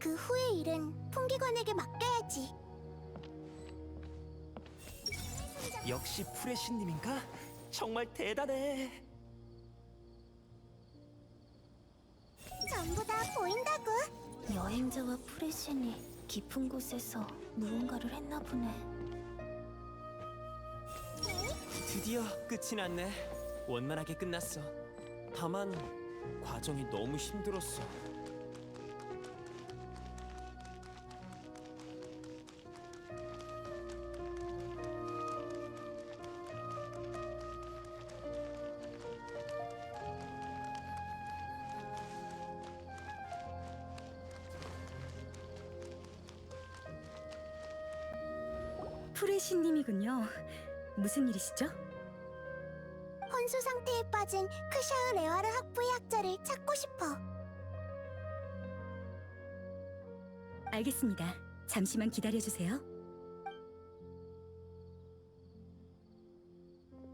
그 후의 일은 풍기관에게 맡겨야지. 역시 프레시님인가? 정말 대단해. 전부 다 보인다고. 여행자와 프레신이 깊은 곳에서 무언가를 했나 보네. 드디어 끝이 났네. 원만하게 끝났어. 다만 과정이 너무 힘들었어. 프레시님이군요. 무슨 일이시죠? 혼수 상태에 빠진 크샤흐 레와르 학부의 학자를 찾고 싶어. 알겠습니다. 잠시만 기다려주세요.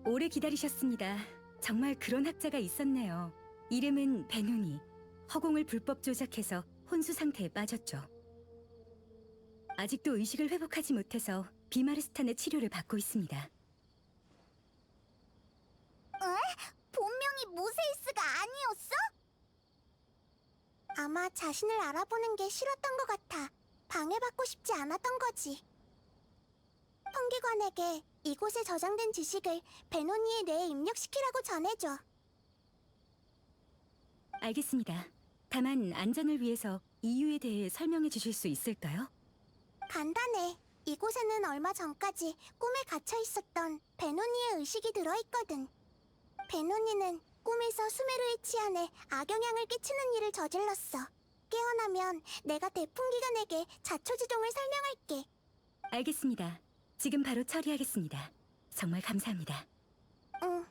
오래 기다리셨습니다. 정말 그런 학자가 있었네요. 이름은 베누니. 허공을 불법 조작해서 혼수 상태에 빠졌죠. 아직도 의식을 회복하지 못해서 비마르스탄의 치료를 받고 있습니다. 본명이 모세이스가 아니었어? 아마 자신을 알아보는 게 싫었던 것 같아. 방해받고 싶지 않았던 거지. 통기관에게 이곳에 저장된 지식을 베노니의 뇌에 입력시키라고 전해줘. 알겠습니다. 다만 안전을 위해서 이유에 대해 설명해 주실 수 있을까요? 간단해. 이곳에는 얼마 전까지 꿈에 갇혀 있었던 베노니의 의식이 들어있거든. 베노니는 꿈에서 수메르의 치안에 악영향을 끼치는 일을 저질렀어. 깨어나면 내가 대풍기관에게 자초지종을 설명할게. 알겠습니다. 지금 바로 처리하겠습니다. 정말 감사합니다. 응.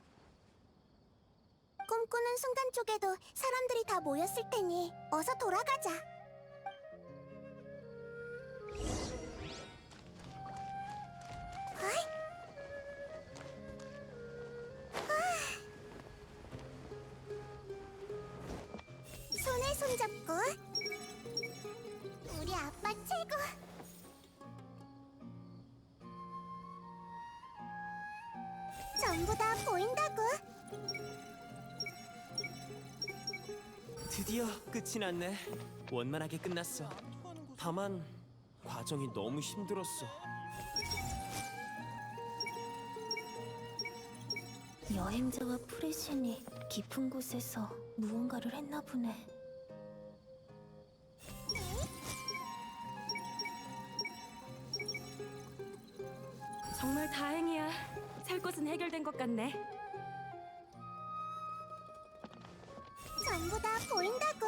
꿈꾸는 순간 쪽에도 사람들이 다 모였을 테니 어서 돌아가자. 손에 손잡고. 우리 아빠 최고. 전부 다 보인다고. 드디어 끝이 났네. 원만하게 끝났어. 다만 과정이 너무 힘들었어. 여행자와 프레신이 깊은 곳에서 무언가를 했나 보네. 정말 다행이야. 살 것은 해결된 것 같네. 전부 다 보인다고.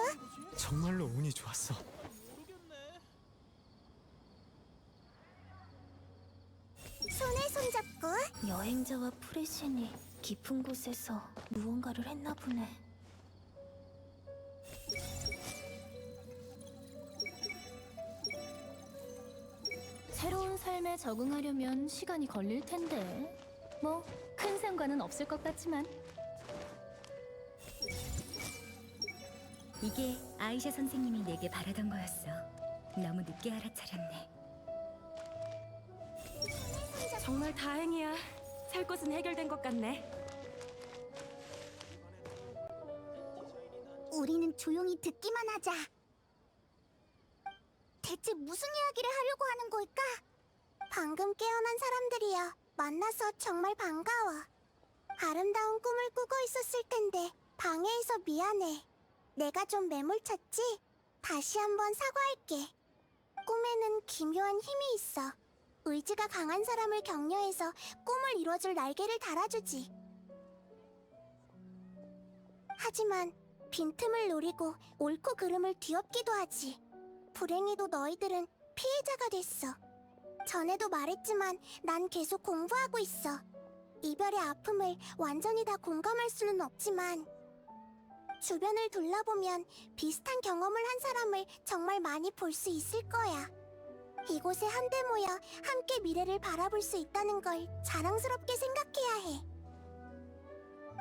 정말로 운이 좋았어. 손에 손잡고. 여행자와 프레신이 깊은 곳에서 무언가를 했나 보네. 새로운 삶에 적응하려면 시간이 걸릴 텐데. 뭐, 큰 상관은 없을 것 같지만. 이게 아이샤 선생님이 내게 바라던 거였어. 너무 늦게 알아차렸네. 정말 다행이야. 살 것은 해결된 것 같네. 우리는 조용히 듣기만 하자. 대체 무슨 이야기를 하려고 하는 걸까? 방금 깨어난 사람들이야. 만나서 정말 반가워. 아름다운 꿈을 꾸고 있었을 텐데 방해해서 미안해. 내가 좀 매몰쳤지? 다시 한번 사과할게. 꿈에는 기묘한 힘이 있어. 의지가 강한 사람을 격려해서 꿈을 이뤄줄 날개를 달아주지. 하지만 빈틈을 노리고 옳고 그름을 뒤엎기도 하지. 불행히도 너희들은 피해자가 됐어. 전에도 말했지만 난 계속 공부하고 있어. 이별의 아픔을 완전히 다 공감할 수는 없지만 주변을 둘러보면 비슷한 경험을 한 사람을 정말 많이 볼 수 있을 거야. 이곳에 한데 모여 함께 미래를 바라볼 수 있다는 걸 자랑스럽게 생각해야 해.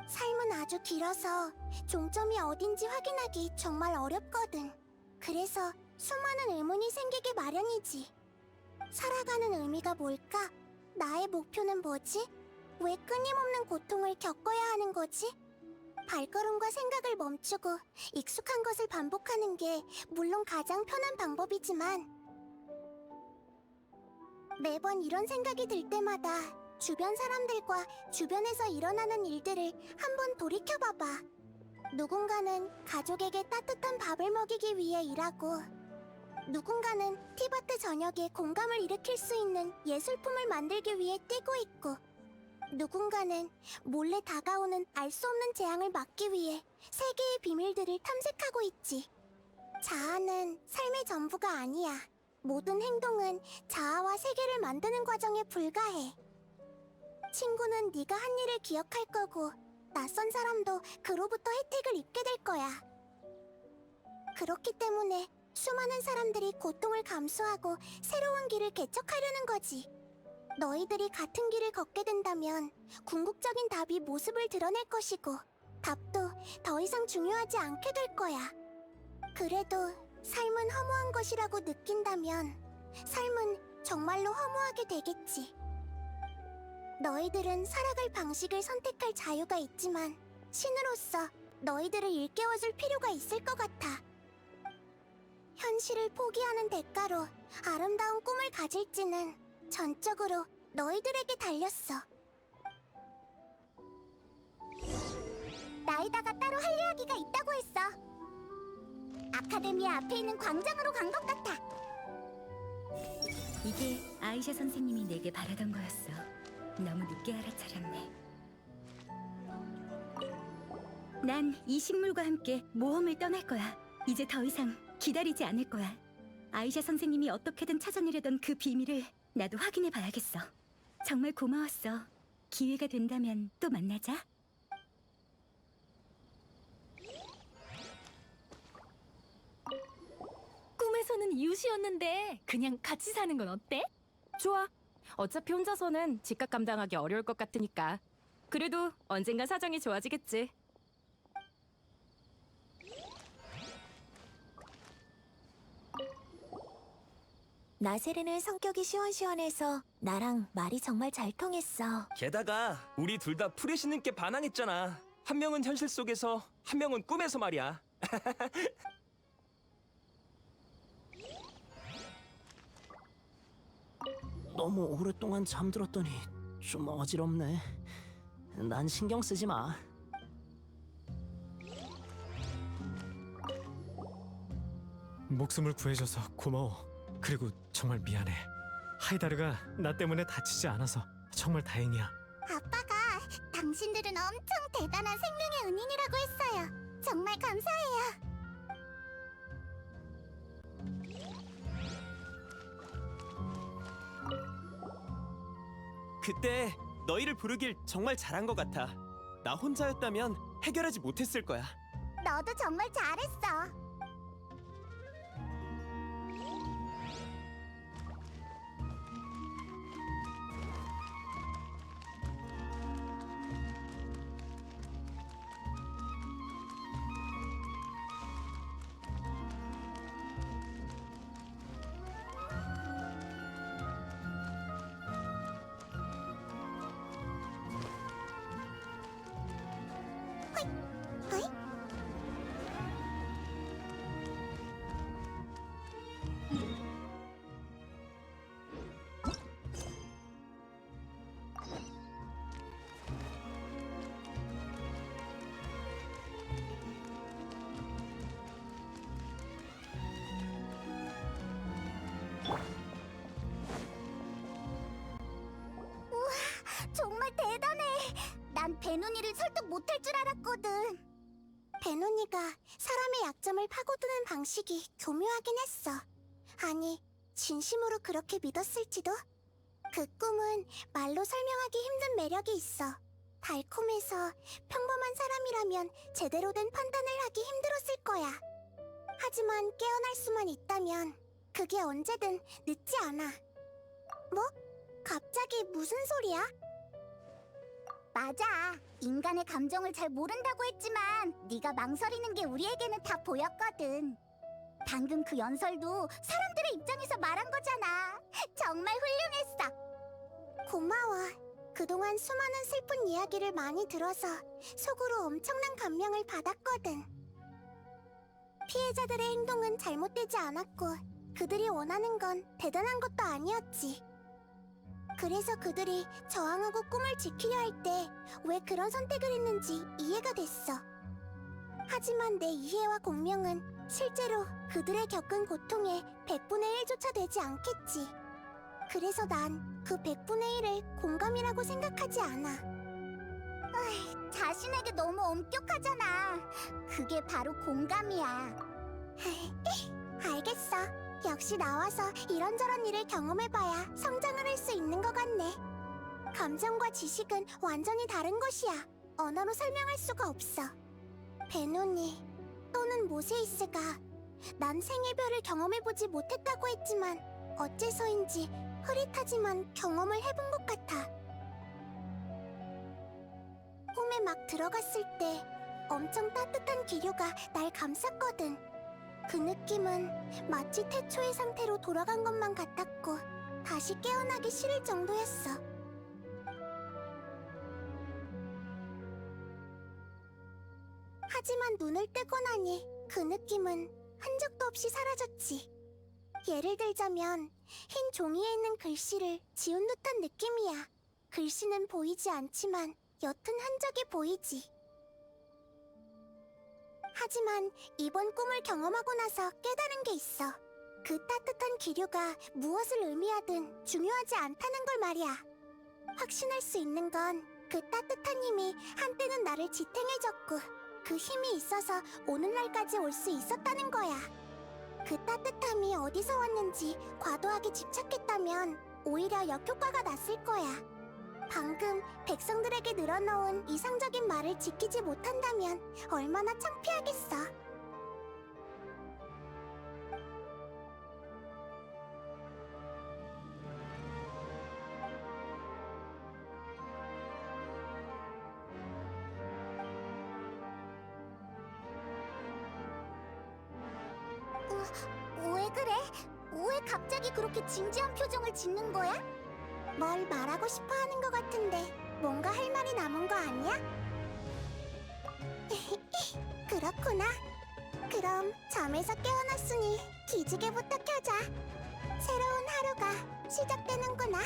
삶은 아주 길어서 종점이 어딘지 확인하기 정말 어렵거든. 그래서 수많은 의문이 생기게 마련이지. 살아가는 의미가 뭘까? 나의 목표는 뭐지? 왜 끊임없는 고통을 겪어야 하는 거지? 발걸음과 생각을 멈추고 익숙한 것을 반복하는 게 물론 가장 편한 방법이지만 매번 이런 생각이 들 때마다 주변 사람들과 주변에서 일어나는 일들을 한번 돌이켜봐봐. 누군가는 가족에게 따뜻한 밥을 먹이기 위해 일하고, 누군가는 티바트 전역에 공감을 일으킬 수 있는 예술품을 만들기 위해 뛰고 있고, 누군가는 몰래 다가오는 알 수 없는 재앙을 막기 위해 세계의 비밀들을 탐색하고 있지. 자아는 삶의 전부가 아니야. 모든 행동은 자아와 세계를 만드는 과정에 불과해. 친구는 네가 한 일을 기억할 거고, 낯선 사람도 그로부터 혜택을 입게 될 거야. 그렇기 때문에 수많은 사람들이 고통을 감수하고 새로운 길을 개척하려는 거지. 너희들이 같은 길을 걷게 된다면 궁극적인 답이 모습을 드러낼 것이고, 답도 더 이상 중요하지 않게 될 거야. 그래도 삶은 허무한 것이라고 느낀다면 삶은 정말로 허무하게 되겠지. 너희들은 살아갈 방식을 선택할 자유가 있지만 신으로서 너희들을 일깨워줄 필요가 있을 것 같아. 현실을 포기하는 대가로 아름다운 꿈을 가질지는 전적으로 너희들에게 달렸어. 나이다가 따로 할 이야기가 있다고 했어. 아카데미아 앞에 있는 광장으로 간 것 같아. 이게 아이샤 선생님이 내게 바라던 거였어. 너무 늦게 알아차렸네. 난 이 식물과 함께 모험을 떠날 거야. 이제 더 이상 기다리지 않을 거야. 아이샤 선생님이 어떻게든 찾아내려던 그 비밀을 나도 확인해 봐야겠어. 정말 고마웠어. 기회가 된다면 또 만나자. 꿈에서는 이웃이었는데 그냥 같이 사는 건 어때? 좋아. 어차피 혼자서는 집값 감당하기 어려울 것 같으니까. 그래도 언젠가 사정이 좋아지겠지. 나세르는 성격이 시원시원해서 나랑 말이 정말 잘 통했어. 게다가 우리 둘 다 프레시님께 반항했잖아. 한 명은 현실 속에서, 한 명은 꿈에서 말이야. 너무 오랫동안 잠들었더니 좀 어지럽네. 난 신경 쓰지 마. 목숨을 구해줘서 고마워. 그리고 정말 미안해. 하이다르가 나 때문에 다치지 않아서 정말 다행이야. 아빠가 당신들은 엄청 대단한 생명의 은인이라고 했어요. 정말 감사해요. 그때 너희를 부르길 정말 잘한 것 같아. 나 혼자였다면 해결하지 못했을 거야. 너도 정말 잘했어. 어이? 우와, 정말 대단해. 난 베누니를 설득 못할 줄 알았거든. 베누니가 사람의 약점을 파고드는 방식이 교묘하긴 했어. 아니, 진심으로 그렇게 믿었을지도? 그 꿈은 말로 설명하기 힘든 매력이 있어. 달콤해서 평범한 사람이라면 제대로 된 판단을 하기 힘들었을 거야. 하지만 깨어날 수만 있다면 그게 언제든 늦지 않아. 뭐? 갑자기 무슨 소리야? 맞아. 인간의 감정을 잘 모른다고 했지만 네가 망설이는 게 우리에게는 다 보였거든. 방금 그 연설도 사람들의 입장에서 말한 거잖아. 정말 훌륭했어. 고마워. 그동안 수많은 슬픈 이야기를 많이 들어서 속으로 엄청난 감명을 받았거든. 피해자들의 행동은 잘못되지 않았고 그들이 원하는 건 대단한 것도 아니었지. 그래서 그들이 저항하고 꿈을 지키려 할 때 왜 그런 선택을 했는지 이해가 됐어. 하지만 내 이해와 공명은 실제로 그들의 겪은 고통의 100분의 1조차 되지 않겠지. 그래서 난 그 100분의 1을 공감이라고 생각하지 않아. 자신에게 너무 엄격하잖아. 그게 바로 공감이야. 알겠어. 역시 나와서 이런저런 일을 경험해봐야 성장을 할 수 있는 것 같네. 감정과 지식은 완전히 다른 것이야. 언어로 설명할 수가 없어. 베노니 또는 모세이스가 난 생애별을 경험해보지 못했다고 했지만 어째서인지 흐릿하지만 경험을 해본 것 같아. 꿈에 막 들어갔을 때 엄청 따뜻한 기류가 날 감쌌거든. 그 느낌은 마치 태초의 상태로 돌아간 것만 같았고 다시 깨어나기 싫을 정도였어. 하지만 눈을 뜨고 나니 그 느낌은 흔적도 없이 사라졌지. 예를 들자면 흰 종이에 있는 글씨를 지운 듯한 느낌이야. 글씨는 보이지 않지만 옅은 흔적이 보이지. 하지만 이번 꿈을 경험하고 나서 깨달은 게 있어. 그 따뜻한 기류가 무엇을 의미하든 중요하지 않다는 걸 말이야. 확신할 수 있는 건 그 따뜻한 힘이 한때는 나를 지탱해줬고 그 힘이 있어서 오늘날까지 올 수 있었다는 거야. 그 따뜻함이 어디서 왔는지 과도하게 집착했다면 오히려 역효과가 났을 거야. 방금 백성들에게 늘어놓은 이상적인 말을 지키지 못한다면 얼마나 창피하겠어. 왜 그래? 왜 갑자기 그렇게 진지한 표정을 짓는 거야? 뭘 말하고 싶어 하는 것 같은데 뭔가 할 말이 남은 거 아니야? 그렇구나. 그럼 잠에서 깨어났으니 기지개부터 켜자. 새로운 하루가 시작되는구나.